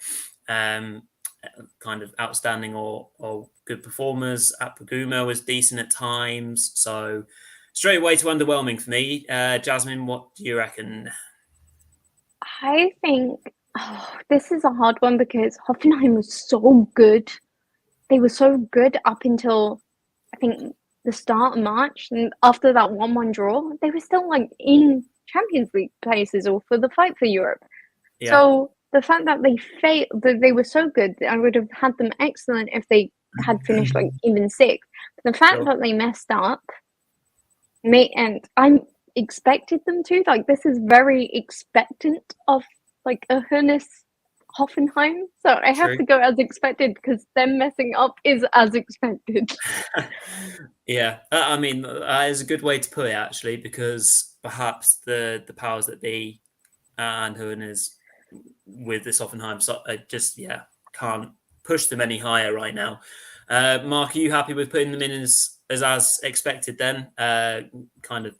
kind of outstanding or good performers. Apaguma was decent at times, so straight away to underwhelming for me. Jasmine, what do you reckon? I think this is a hard one because Hoffenheim was so good. They were so good up until, I think, the start of March. And after that 1-1 draw, they were still in Champions League places or for the fight for Europe. Yeah. So the fact that they failed, that they were so good, I would have had them excellent if they had finished even sixth. But the fact that they messed up, and I'm expected them to. This is very expectant of a Hoeneß Hoffenheim. So I have to go as expected because them messing up is as expected. Yeah, I mean, that is a good way to put it, actually, because perhaps the powers that be and Hoeneß with this Hoffenheim just can't push them any higher right now. Mark, are you happy with putting them in as expected then? Kind of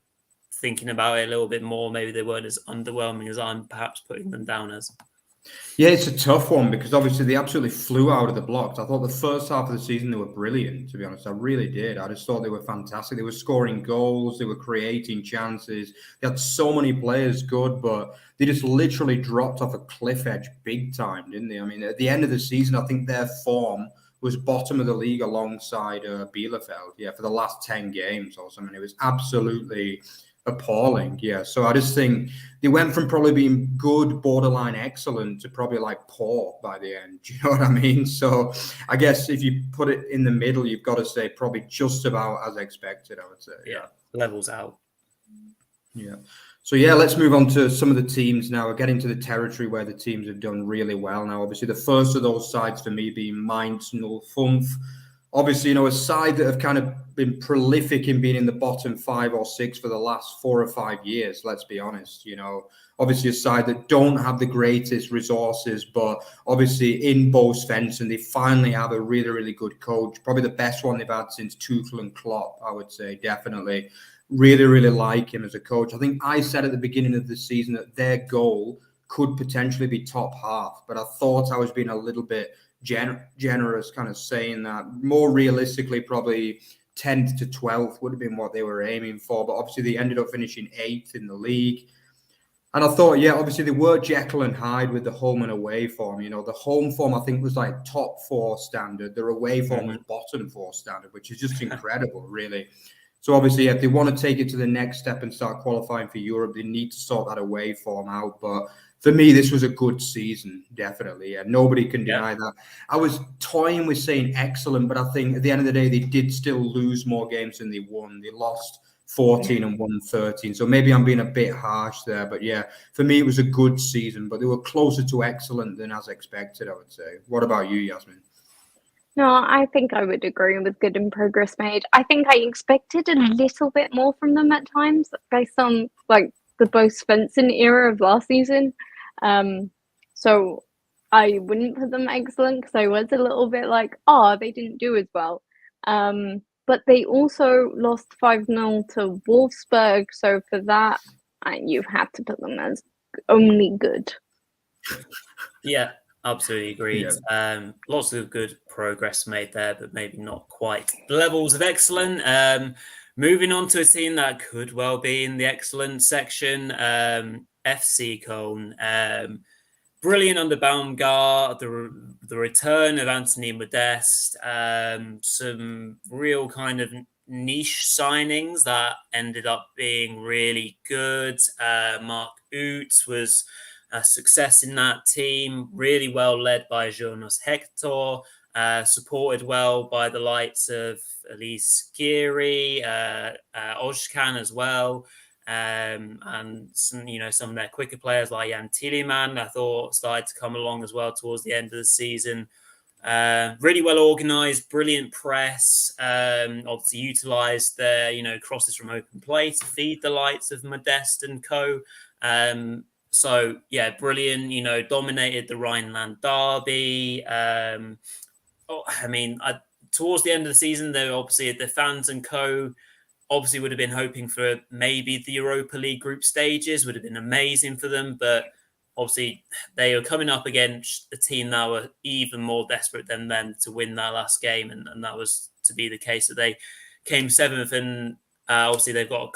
thinking about it a little bit more, maybe they weren't as underwhelming as I'm perhaps putting them down as. Yeah, it's a tough one because obviously they absolutely flew out of the blocks. I thought the first half of the season they were brilliant, to be honest. I really did. I just thought they were fantastic. They were scoring goals. They were creating chances. They had so many players good, but they just literally dropped off a cliff edge big time, didn't they? I mean, at the end of the season, I think their form was bottom of the league alongside Bielefeld, for the last 10 games or something. It was absolutely appalling. So I just think they went from probably being good, borderline excellent, to probably poor by the end. Do you know what I mean? So I guess if you put it in the middle, you've got to say probably just about as expected, I would say. Levels out. So let's move on to some of the teams now. We're getting to the territory where the teams have done really well now. Obviously, the first of those sides for me being Mainz 05. Obviously, a side that have kind of been prolific in being in the bottom 5 or 6 for the last 4 or 5 years, let's be honest. Obviously a side that don't have the greatest resources, but obviously in Bo Svensson, they finally have a really, really good coach. Probably the best one they've had since Tuchel and Klopp, I would say, definitely. Really, really like him as a coach. I think I said at the beginning of the season that their goal could potentially be top half, but I thought I was being a little bit generous kind of saying that. More realistically, probably 10th to 12th would have been what they were aiming for, but obviously they ended up finishing 8th in the league. And I thought, obviously they were Jekyll and Hyde with the home and away form. The home form I think was top 4 standard. Their away form was bottom 4 standard, which is just incredible, really. So obviously, if they want to take it to the next step and start qualifying for Europe, they need to sort that away form out. But for me, this was a good season, definitely. And nobody can deny that. I was toying with saying excellent, but I think at the end of the day, they did still lose more games than they won. They lost 14 and won 13. So maybe I'm being a bit harsh there. But for me, it was a good season. But they were closer to excellent than as expected, I would say. What about you, Jasmine? No, I think I would agree with good and progress made. I think I expected a little bit more from them at times based on the Bo Svensson era of last season. So I wouldn't put them excellent because I was a little bit they didn't do as well. But they also lost 5-0 to Wolfsburg. So for that, you have to put them as only good. Yeah. Absolutely agreed. Lots of good progress made there, but maybe not quite the levels of excellent. Moving on to a team that could well be in the excellent section, FC Köln. Brilliant under Baumgart, the return of Anthony Modeste, some real kind of niche signings that ended up being really good. Mark Uth was a success in that team, really well led by Jonas Hector. supported well by the likes of Elise Geary, Ozcan as well. And some of their quicker players like Jan Tilleman, I thought started to come along as well towards the end of the season. Really well organised, brilliant press. Obviously utilised their crosses from open play to feed the likes of Modeste and co. So yeah, brilliant. Dominated the Rhineland derby. Towards the end of the season, though, obviously the fans and co. Obviously would have been hoping for maybe the Europa League group stages, would have been amazing for them. But obviously they were coming up against a team that were even more desperate than them to win that last game. And that was to be the case, that they came 7th. And obviously they've got a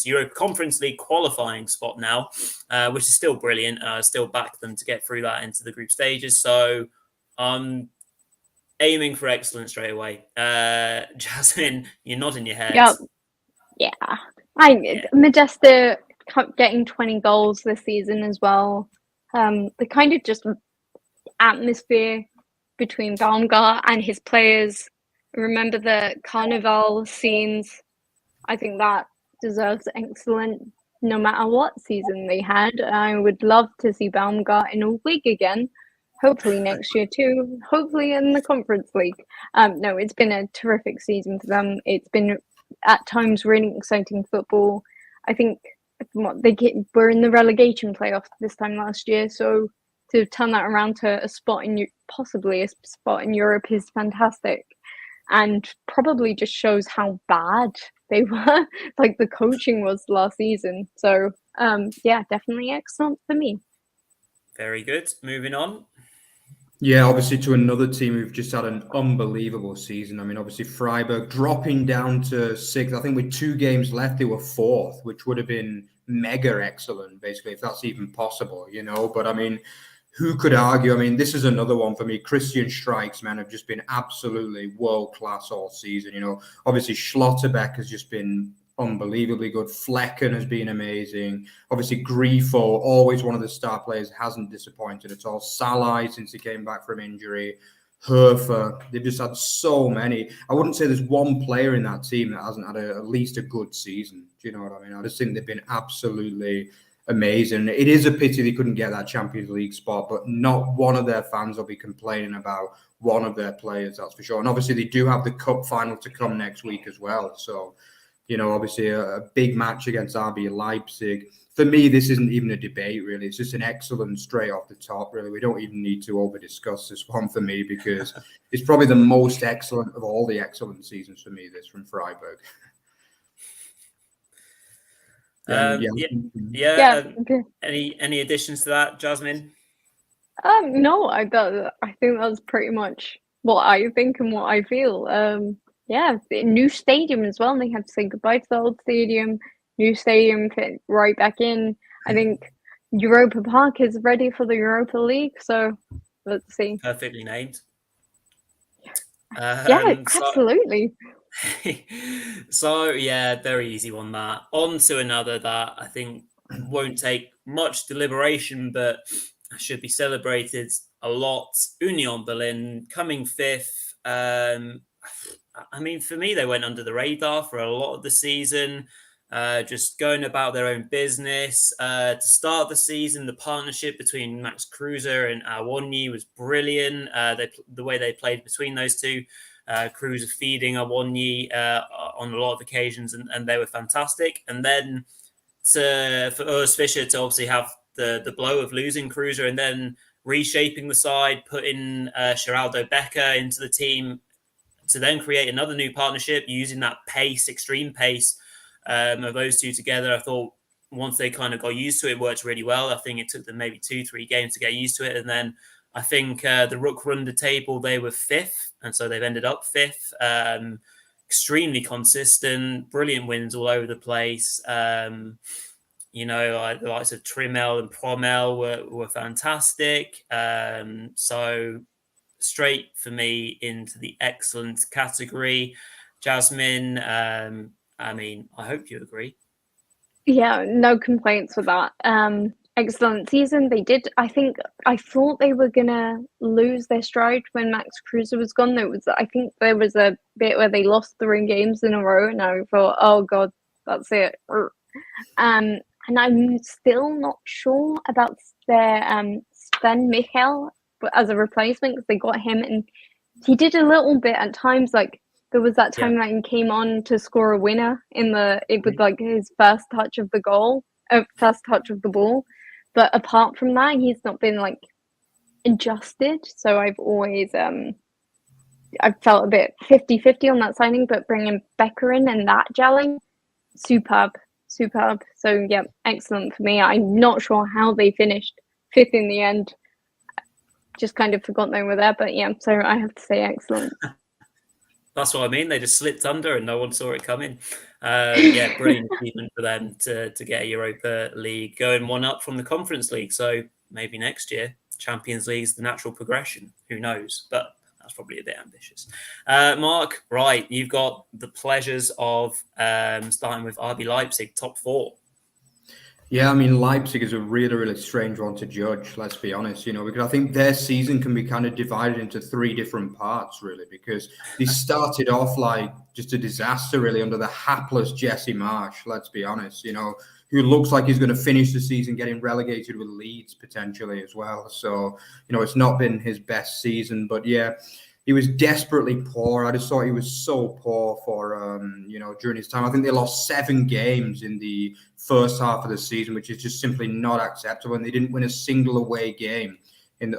Europa Conference League qualifying spot now, which is still brilliant. I still back them to get through that into the group stages. So aiming for excellence straight away. Jasmine, you're nodding your head. Yep. Yeah. Modeste getting 20 goals this season as well. The kind of just atmosphere between Baumgart and his players. Remember the carnival scenes. I think that deserves excellent no matter what season they had. I would love to see Baumgart in a wig again. Hopefully next year too. Hopefully in the Conference League. No, it's been a terrific season for them. It's been at times really exciting football. I think we're in the relegation playoffs this time last year, so to turn that around to possibly a spot in Europe is fantastic, and probably just shows how bad they were, like the coaching was last season. So yeah, definitely excellent for me. Very good. Moving on. Yeah, obviously to another team who've just had an unbelievable season. I mean, obviously Fryeburg dropping down to 6th. I think with 2 games left, they were 4th, which would have been mega excellent, basically, if that's even possible, But I mean, who could argue? I mean, this is another one for me. Christian Streich's men have just been absolutely world-class all season, Obviously Schlotterbeck has just been unbelievably good. Flecken has been amazing. Obviously, Grifo, always one of the star players, hasn't disappointed at all. Salai, since he came back from injury. Herfer, they've just had so many. I wouldn't say there's one player in that team that hasn't had at least a good season. Do you know what I mean? I just think they've been absolutely amazing. It is a pity they couldn't get that Champions League spot, but not one of their fans will be complaining about one of their players, that's for sure. And obviously, they do have the cup final to come next week as well. So, obviously a big match against RB Leipzig. For me, this isn't even a debate, really. It's just an excellent straight off the top, really. We don't even need to over-discuss this one for me, because it's probably the most excellent of all the excellent seasons for me, this from Fryeburg. Okay. Any additions to that, Jasmine? No, I think that's pretty much what I think and what I feel. Yeah, new stadium as well. And they have to say goodbye to the old stadium. New stadium fit right back in. I think Europa Park is ready for the Europa League. So let's see. Perfectly named. Yeah, absolutely. So yeah, very easy one. That on to another that I think won't take much deliberation, but should be celebrated a lot. Union Berlin coming 5th. I mean, for me, they went under the radar for a lot of the season, just going about their own business. To start the season, the partnership between Max Kruse and Awoniyi was brilliant. The way they played between those two, Kruse feeding Awoniyi on a lot of occasions, and they were fantastic. And then for Urs Fischer to obviously have the blow of losing Kruse and then reshaping the side, putting Geraldo Becker into the team, to then create another new partnership using that extreme pace of those two together. I thought once they kind of got used to it, worked really well. I think it took them maybe 2-3 games to get used to it. And then I think the Rückrunde table, they were 5th. And so they've ended up 5th. Extremely consistent, brilliant wins all over the place. The likes of Trimmel and Promel were fantastic. So straight for me into the excellent category. Jasmine, I mean, I hope you agree. Yeah, no complaints with that. excellent season. They did. I thought they were gonna lose their stride when Max Kruse was gone. I think there was a bit where they lost 3 games in a row, and I thought, oh god, that's it. And I'm still not sure about their Sven Michel, but as a replacement, because they got him, and he did a little bit at times. Like there was that time that he came on to score a winner with like his first touch of the ball. But apart from that, he's not been like adjusted. So I've always I've felt a bit 50-50 on that signing, but bringing Becker in and that gelling, superb. So yeah, excellent for me. I'm not sure how they finished 5th in the end. Just kind of forgot they were there, but yeah, so I have to say excellent. That's what I mean. They just slipped under and no one saw it coming. Yeah, brilliant achievement for them to get a Europa League, going one up from the Conference League. So maybe next year, Champions League is the natural progression. Who knows? But that's probably a bit ambitious. Mark, right, you've got the pleasures of starting with RB Leipzig, top 4. Yeah, I mean, Leipzig is a really, really strange one to judge, let's be honest, because I think their season can be kind of divided into 3 different parts, really, because they started off like just a disaster, really, under the hapless Jesse Marsch, let's be honest, who looks like he's going to finish the season getting relegated with Leeds potentially as well. So, it's not been his best season, but yeah, he was desperately poor. I just thought he was so poor for, during his time. I think they lost 7 games in the first half of the season, which is just simply not acceptable. And they didn't win a single away game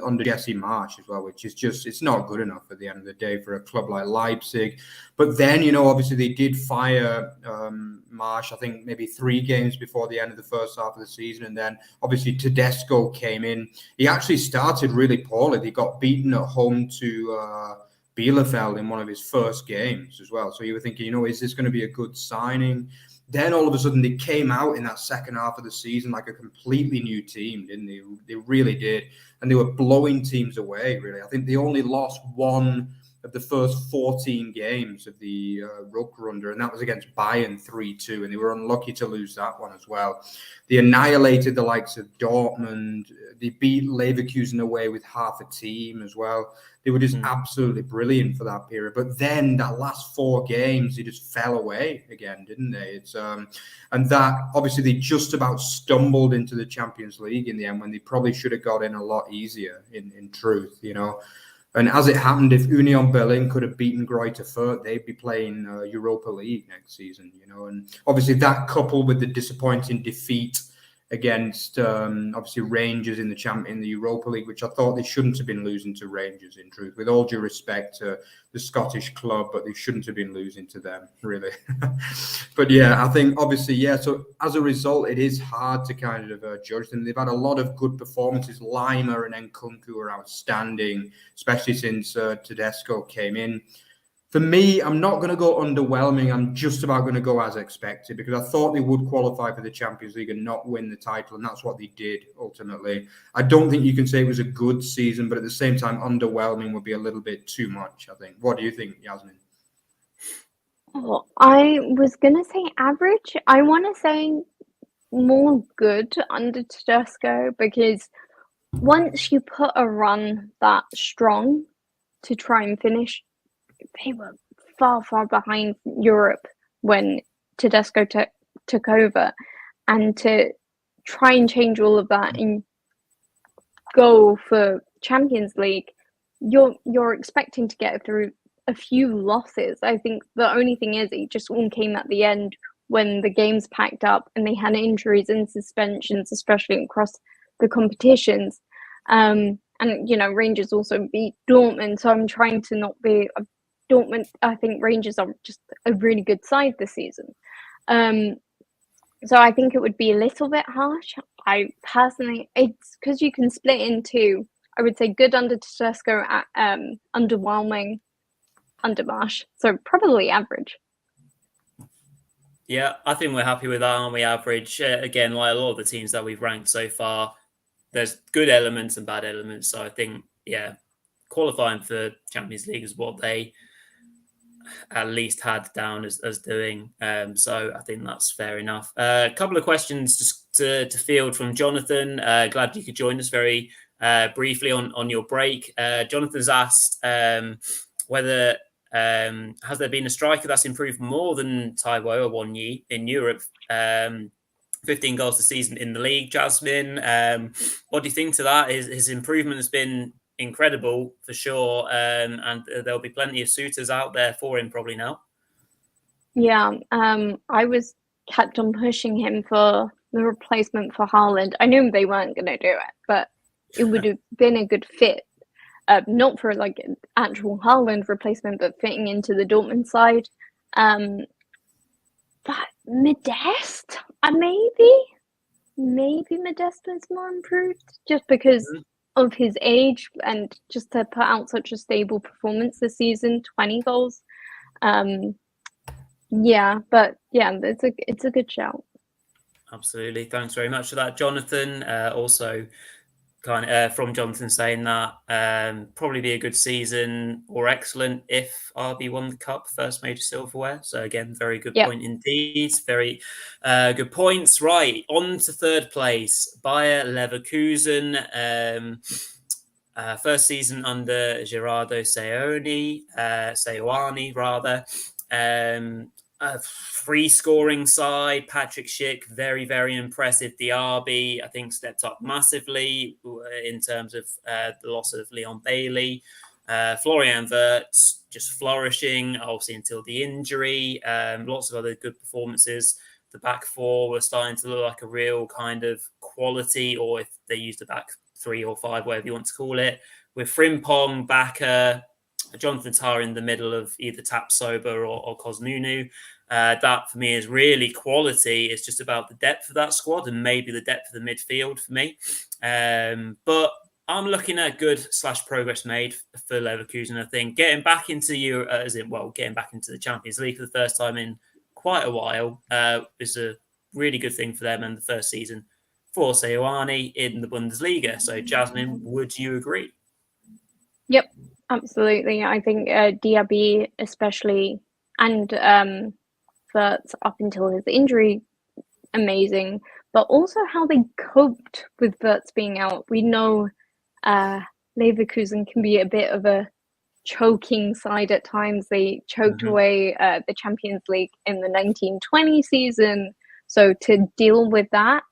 under Jesse Marsch as well, which is just, it's not good enough at the end of the day for a club like Leipzig. But then, obviously they did fire Marsch, I think maybe 3 games before the end of the first half of the season. And then obviously Tedesco came in. He actually started really poorly. They got beaten at home to Bielefeld in one of his first games as well. So you were thinking, is this going to be a good signing? Then all of a sudden they came out in that second half of the season like a completely new team, didn't they? They really did. And they were blowing teams away, really. I think they only lost 1 of the first 14 games of the Rückrunde, and that was against Bayern 3-2, and they were unlucky to lose that one as well. They annihilated the likes of Dortmund. They beat Leverkusen away with half a team as well. They were just absolutely brilliant for that period. But then that last 4 games, they just fell away again, didn't they? It's and that obviously they just about stumbled into the Champions League in the end when they probably should have got in a lot easier. In truth, And as it happened, if Union Berlin could have beaten Greuther Fürth, they'd be playing Europa League next season, And obviously that coupled with the disappointing defeat against obviously Rangers in the Europa League, which I thought they shouldn't have been losing to Rangers, in truth, with all due respect to the Scottish club, but they shouldn't have been losing to them, really. But yeah, I think obviously, so as a result, it is hard to kind of judge them. They've had a lot of good performances. Lima and Nkunku are outstanding, especially since Tedesco came in. For me, I'm not going to go underwhelming. I'm just about going to go as expected, because I thought they would qualify for the Champions League and not win the title, and that's what they did ultimately. I don't think you can say it was a good season, but at the same time, underwhelming would be a little bit too much, I think. What do you think, Jasmine? Oh, I was going to say average. I want to say more good under Tedesco, because once you put a run that strong to try and finish, they were far, far behind Europe when Tedesco took over, and to try and change all of that and go for Champions League, you're expecting to get through a few losses. I think the only thing is it just all came at the end when the games packed up and they had injuries and suspensions, especially across the competitions. And Rangers also beat Dortmund, so I'm trying to not be Dortmund. I think Rangers are just a really good side this season. So I think it would be a little bit harsh. I personally, it's because you can split into, I would say, good under Tedesco, underwhelming under Marsch. So probably average. Yeah, I think we're happy with that, aren't we? Average. Again, like a lot of the teams that we've ranked so far, there's good elements and bad elements. So I think, qualifying for Champions League is what they at least had down as doing. So I think that's fair enough. A couple of questions just to field from Jonathan. Glad you could join us very briefly on your break. Jonathan's asked whether has there been a striker that's improved more than Taiwo or Wonyi in Europe? 15 goals this season in the league. Jasmine, what do you think to that? His improvement has been incredible for sure, and there'll be plenty of suitors out there for him probably now. Yeah, I was kept on pushing him for the replacement for Haaland. I knew they weren't going to do it, but it would have been a good fit. Not for like an actual Haaland replacement, but fitting into the Dortmund side. But Modeste, maybe Modeste is more improved just because of his age and just to put out such a stable performance this season, 20 goals. It's a good shout. Absolutely. Thanks very much for that, Jonathan. Also, kind of from Jonathan saying that probably be a good season or excellent if RB won the cup, first major silverware. So again, very good point indeed. Very good points. Right, on to third place, Bayer Leverkusen. First season under Gerardo Seoane rather. A free scoring side, Patrick Schick, very, very impressive. Diaby, I think, stepped up massively in terms of the loss of Leon Bailey. Florian Wirtz just flourishing, obviously, until the injury. Lots of other good performances. The back four were starting to look like a real kind of quality, or if they used a back 3 or 5, whatever you want to call it, with Frimpong, Bakker, Jonathan Tah in the middle of either Tapsoba or Kosnunu. That for me is really quality. It's just about the depth of that squad and maybe the depth of the midfield for me. But I'm looking at good/progress made for Leverkusen. I think getting back into getting back into the Champions League for the first time in quite a while is a really good thing for them and the first season for Seoane in the Bundesliga. So, Jasmine, would you agree? Yep, absolutely. I think Diaby especially and Wirtz up until his injury, amazing. But also how they coped with Wirtz being out. We know Leverkusen can be a bit of a choking side at times. They choked away the Champions League in the 1920 season. So to deal with that,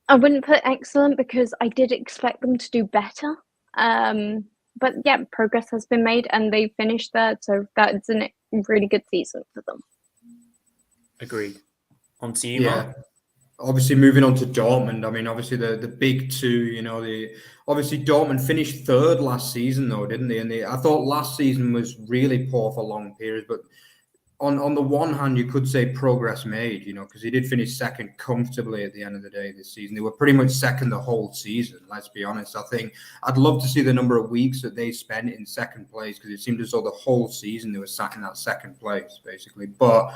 I wouldn't put excellent because I did expect them to do better. But yeah, progress has been made and they finished there. So that's a really good season for them. Agreed. On to you, Mark. Obviously, moving on to Dortmund. I mean, obviously the big two. Obviously Dortmund finished third last season, though, didn't they? And I thought last season was really poor for long periods. But on the one hand, you could say progress made. Because he did finish second comfortably at the end of the day this season. They were pretty much second the whole season. Let's be honest. I think I'd love to see the number of weeks that they spent in second place because it seemed as though the whole season they were sat in that second place, basically. But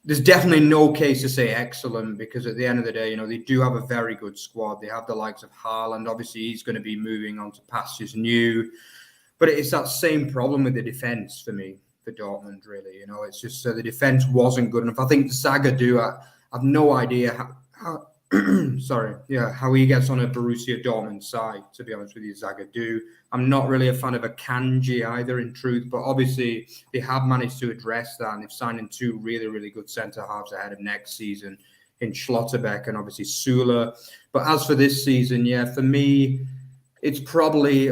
there's definitely no case to say excellent because at the end of the day, they do have a very good squad. They have the likes of Haaland. Obviously, he's going to be moving on to pastures new. But it's that same problem with the defence for me, for Dortmund, really. It's just the defence wasn't good enough. I think Zagadou, I have no idea how how he gets on a Borussia Dortmund side, to be honest with you, Zagadou. I'm not really a fan of a Kanji either, in truth, but obviously they have managed to address that and they've signed in 2 really, really good centre-halves ahead of next season in Schlotterbeck and obviously Sula. But as for this season, for me, it's probably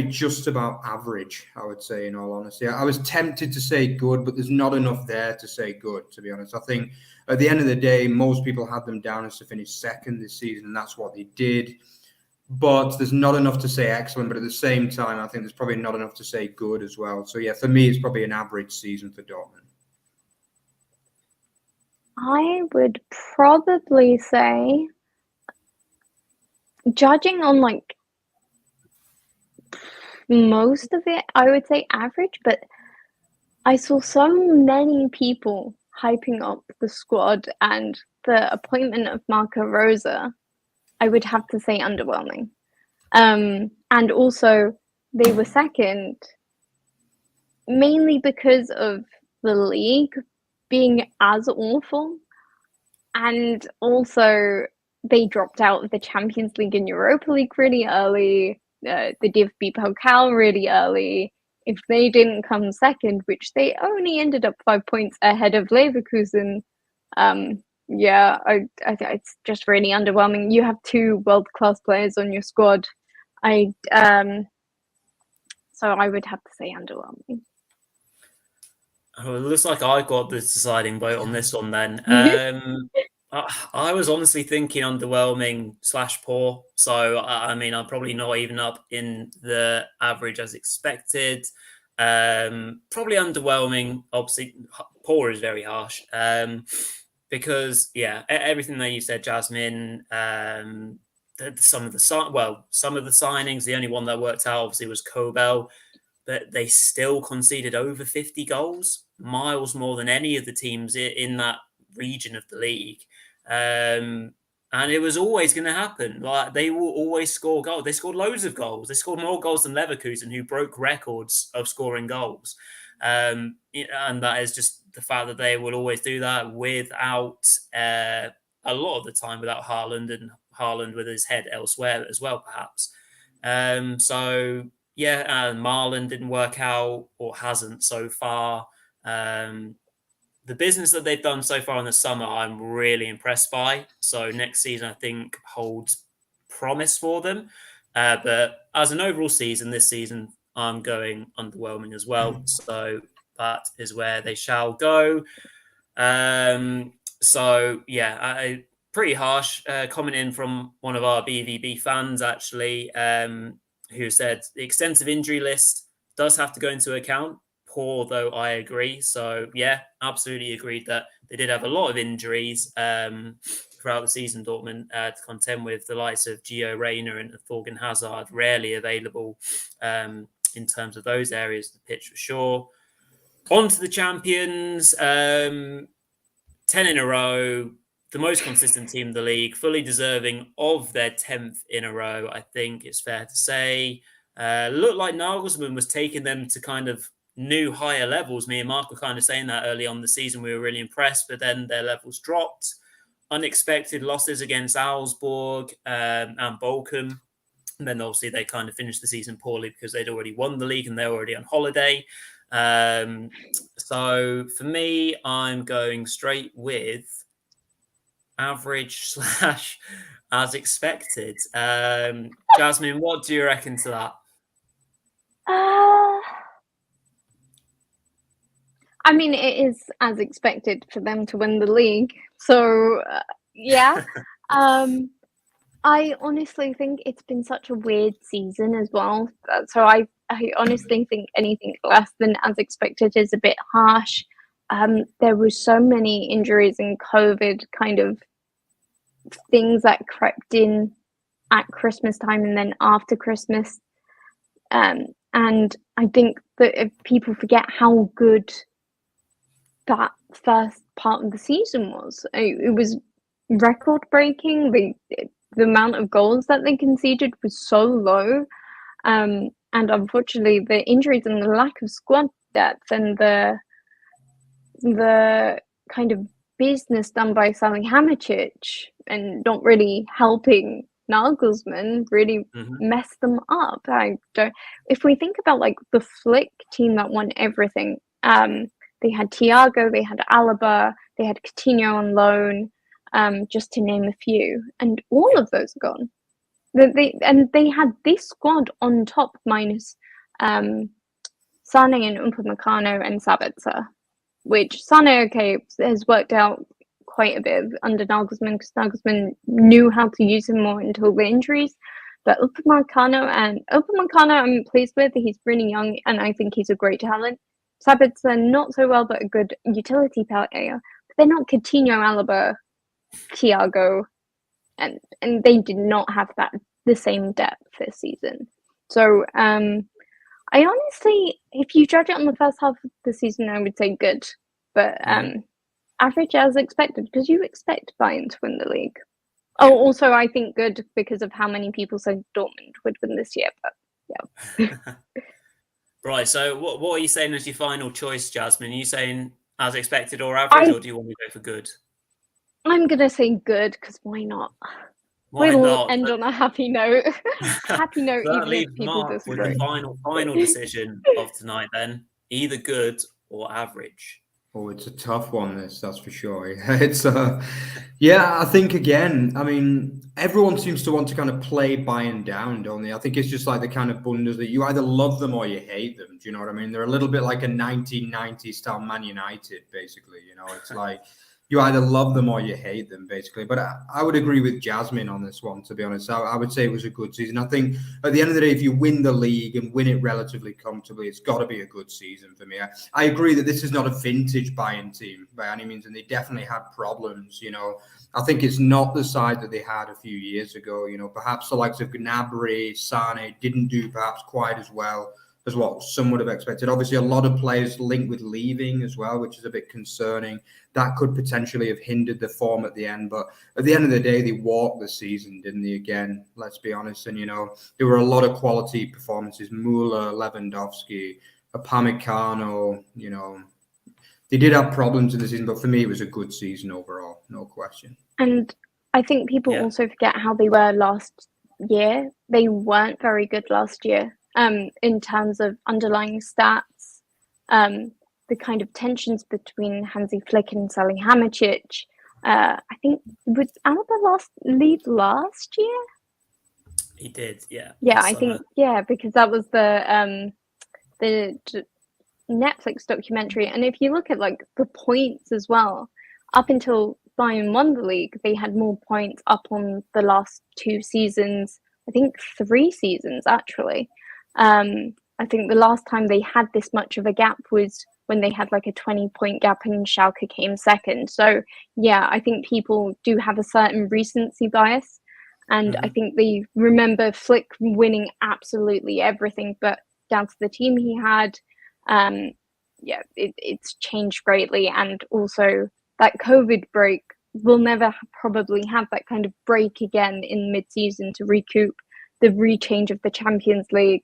just about average, I would say, in all honesty. I was tempted to say good, but there's not enough there to say good, to be honest. I think at the end of the day, most people had them down as to finish second this season, and that's what they did. But there's not enough to say excellent, but at the same time, I think there's probably not enough to say good as well. So, for me, it's probably an average season for Dortmund. I would probably say, judging on most of it, I would say average, but I saw so many people hyping up the squad and the appointment of Marco Rosa, I would have to say underwhelming. And also, they were second mainly because of the league being as awful, and also they dropped out of the Champions League and Europa League really early, the DFB Pokal really early. If they didn't come second, which they only ended up 5 points ahead of Leverkusen, yeah, it's just really underwhelming. You have 2 world-class players on your squad. So I would have to say underwhelming. Oh, it looks like I got the deciding vote on this one then. I was honestly thinking underwhelming/poor. So, I mean, I'm probably not even up in the average as expected. Probably underwhelming. Obviously, poor is very harsh. Because, yeah, everything that you said, Jasmine, some of the signings, the only one that worked out obviously was Kobel, but they still conceded over 50 goals, miles more than any of the teams in that region of the league. And it was always going to happen. Like, they will always score goals. They scored loads of goals. They scored more goals than Leverkusen, who broke records of scoring goals. And that is just the fact that they will always do that without a lot of the time without Haaland, and Haaland with his head elsewhere as well, perhaps. So yeah, Marlon didn't work out, or hasn't so far. The business that they've done so far in the summer, I'm really impressed by. So next season, I think, holds promise for them. But as an overall season, this season, I'm going underwhelming as well. So that is where they shall go. So yeah, pretty harsh comment in from one of our BVB fans, actually, who said the extensive injury list does have to go into account. Poor, though, I agree. So yeah, absolutely agreed that they did have a lot of injuries throughout the season, Dortmund, to contend with the likes of Gio Reyna and Thorgan Hazard, rarely available in terms of those areas of the pitch for sure. On to the champions, 10 in a row, the most consistent team in the league, fully deserving of their 10th in a row, I think it's fair to say. Looked like Nagelsmann was taking them to kind of new higher levels. Me and Mark were kind of saying that early on in the season. We were really impressed, but then their levels dropped. Unexpected losses against Owlsborg and Bochum. And then obviously they kind of finished the season poorly because they'd already won the league and they were already on holiday. So for me, I'm going straight with average / as expected. Jasmine, what do you reckon to that? I mean, it is as expected for them to win the league. So, yeah. I honestly think it's been such a weird season as well. So I honestly think anything less than as expected is a bit harsh. There were so many injuries and COVID kind of things that crept in at Christmas time and then after Christmas. And I think that if people forget how good that first part of the season was. It was record breaking. The amount of goals that they conceded was so low. And unfortunately, the injuries and the lack of squad depth and the kind of business done by Salihamidzic and not really helping Nagelsmann really messed them up. If we think about like the Flick team that won everything, they had Thiago, they had Alaba, they had Coutinho on loan, just to name a few, and all of those are gone. They had this squad on top minus Sane and Upamecano and Sabitzer, which Sane, okay, has worked out quite a bit under Nagelsmann because Nagelsmann knew how to use him more until the injuries. But Upamecano I'm pleased with. He's really young and I think he's a great talent. Sabitzer not so well, but a good utility player. But they're not Coutinho, Alaba, Thiago, and they did not have the same depth this season. So I honestly, if you judge it on the first half of the season, I would say good, but average as expected because you expect Bayern to win the league. Oh, also I think good because of how many people said Dortmund would win this year. But yeah. Right. So what are you saying as your final choice, Jasmine? Are you saying as expected or average, or do you want to go for good? I'm going to say good, because why not? Why We'll not? end on a happy note. Happy note, So that even if leaves people Mark with the disagree. final decision of tonight then. Either good or average. Oh, it's a tough one, that's for sure. It's yeah, I think again, I mean, everyone seems to want to kind of play Bayern down, don't they? I think it's just like the kind of Bundesliga. You either love them or you hate them. Do you know what I mean? They're a little bit like a 1990s style Man United, basically. You know, it's like you either love them or you hate them, basically. But I would agree with Jasmine on this one, to be honest. I would say it was a good season. I think at the end of the day, if you win the league and win it relatively comfortably, it's got to be a good season for me. I agree that this is not a vintage Bayern team by any means, and they definitely had problems. You know, I think it's not the side that they had a few years ago. You know, perhaps the likes of Gnabry, Sane didn't do perhaps quite as well as what some would have expected. Obviously, a lot of players linked with leaving as well, which is a bit concerning. That could potentially have hindered the form at the end. But at the end of the day, they walked the season, didn't they? Again, let's be honest. And, you know, there were a lot of quality performances. Müller, Lewandowski, Upamecano, you know. They did have problems in the season, but for me, it was a good season overall, no question. And I think people also forget how they were last year. They weren't very good last year in terms of underlying stats. The kind of tensions between Hansi Flick and Salihamidzic. I think was Alaba leave last year? He did, yeah. Yeah, I think because that was the Netflix documentary. And if you look at like the points as well, up until Bayern won the league, they had more points up on the last 2 seasons. I think 3 seasons actually. I think the last time they had this much of a gap was when they had like a 20-point gap and Schalke came second. So yeah, I think people do have a certain recency bias. And I think they remember Flick winning absolutely everything, but down to the team he had. It's changed greatly. And also that COVID break, we'll never probably have that kind of break again in mid-season to recoup the rechange of the Champions League.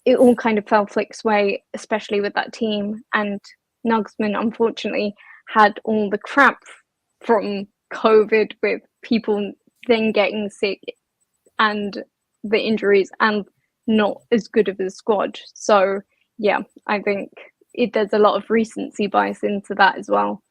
It all kind of fell Flick's way, especially with that team. And Nagelsmann, unfortunately, had all the crap from COVID with people then getting sick and the injuries and not as good of a squad. So, yeah, I think there's a lot of recency bias into that as well.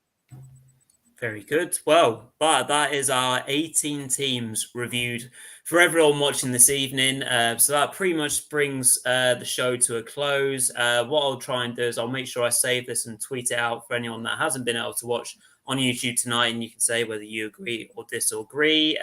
Very good. Well, that is our 18 teams reviewed for everyone watching this evening. So that pretty much brings the show to a close. What I'll try and do is I'll make sure I save this and tweet it out for anyone that hasn't been able to watch on YouTube tonight, and you can say whether you agree or disagree.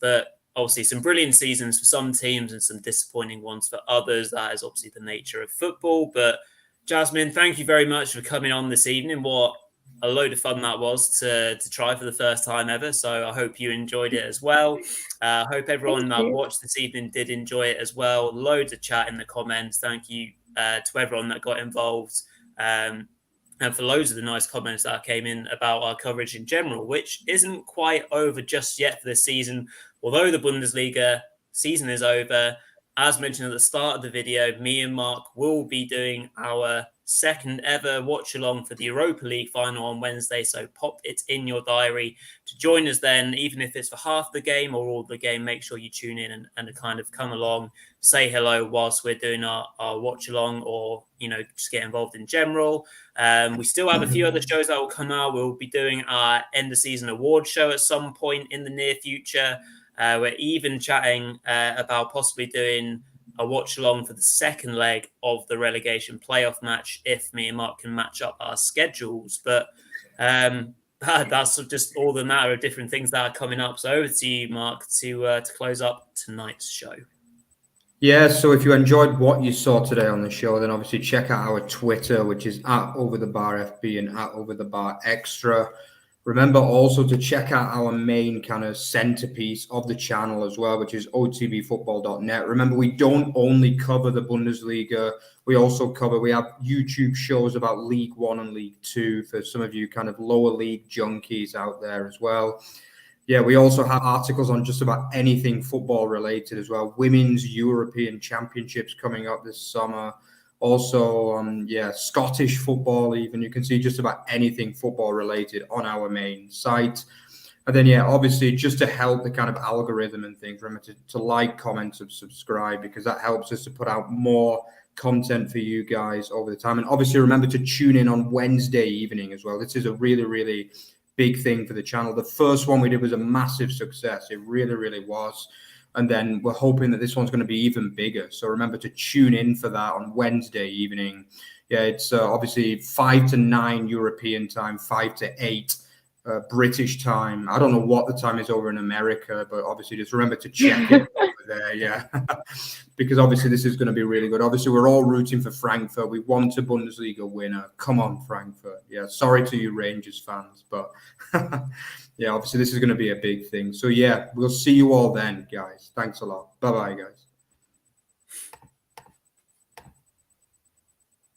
But obviously some brilliant seasons for some teams and some disappointing ones for others. That is obviously the nature of football. But Jasmine, thank you very much for coming on this evening. What a load of fun that was to try for the first time ever. So I hope you enjoyed it as well. I hope everyone that watched this evening did enjoy it as well. Loads of chat in the comments. Thank you to everyone that got involved. And for loads of the nice comments that came in about our coverage in general, which isn't quite over just yet for this season. Although the Bundesliga season is over, as mentioned at the start of the video, me and Mark will be doing our second ever watch along for the Europa League final on Wednesday. So pop it in your diary to join us then, even if it's for half the game or all the game. Make sure you tune in and kind of come along, say hello whilst we're doing our watch along, or, you know, just get involved in general. We still have a few other shows that will come out. We'll be doing our end of season award show at some point in the near future. We're even chatting about possibly doing a watch along for the second leg of the relegation playoff match if me and Mark can match up our schedules. But that's just all the matter of different things that are coming up. So over to you, Mark, to close up tonight's show. Yeah, so if you enjoyed what you saw today on the show, then obviously check out our Twitter, which is @OverTheBarFB and @OverTheBarExtra. Remember also to check out our main kind of centerpiece of the channel as well, which is otbfootball.net. Remember, we don't only cover the Bundesliga. We have YouTube shows about League One and League Two for some of you kind of lower league junkies out there as well. Yeah, we also have articles on just about anything football related as well. Women's European Championships coming up this summer. Also, Scottish football, even. You can see just about anything football related on our main site. And then, obviously, just to help the kind of algorithm and things, remember to like, comment, and subscribe, because that helps us to put out more content for you guys over the time. And obviously, remember to tune in on Wednesday evening as well. This is a really, really big thing for the channel. The first one we did was a massive success. It really, really was. And then we're hoping that this one's going to be even bigger. So remember to tune in for that on Wednesday evening. Yeah, it's obviously 5 to 9 European time, 5 to 8 British time. I don't know what the time is over in America, but obviously just remember to check it over there, because obviously this is going to be really good. Obviously, we're all rooting for Frankfurt. We want a Bundesliga winner. Come on, Frankfurt. Yeah, sorry to you Rangers fans, but obviously this is going to be a big thing. So we'll see you all then, guys. Thanks a lot. Bye-bye, guys.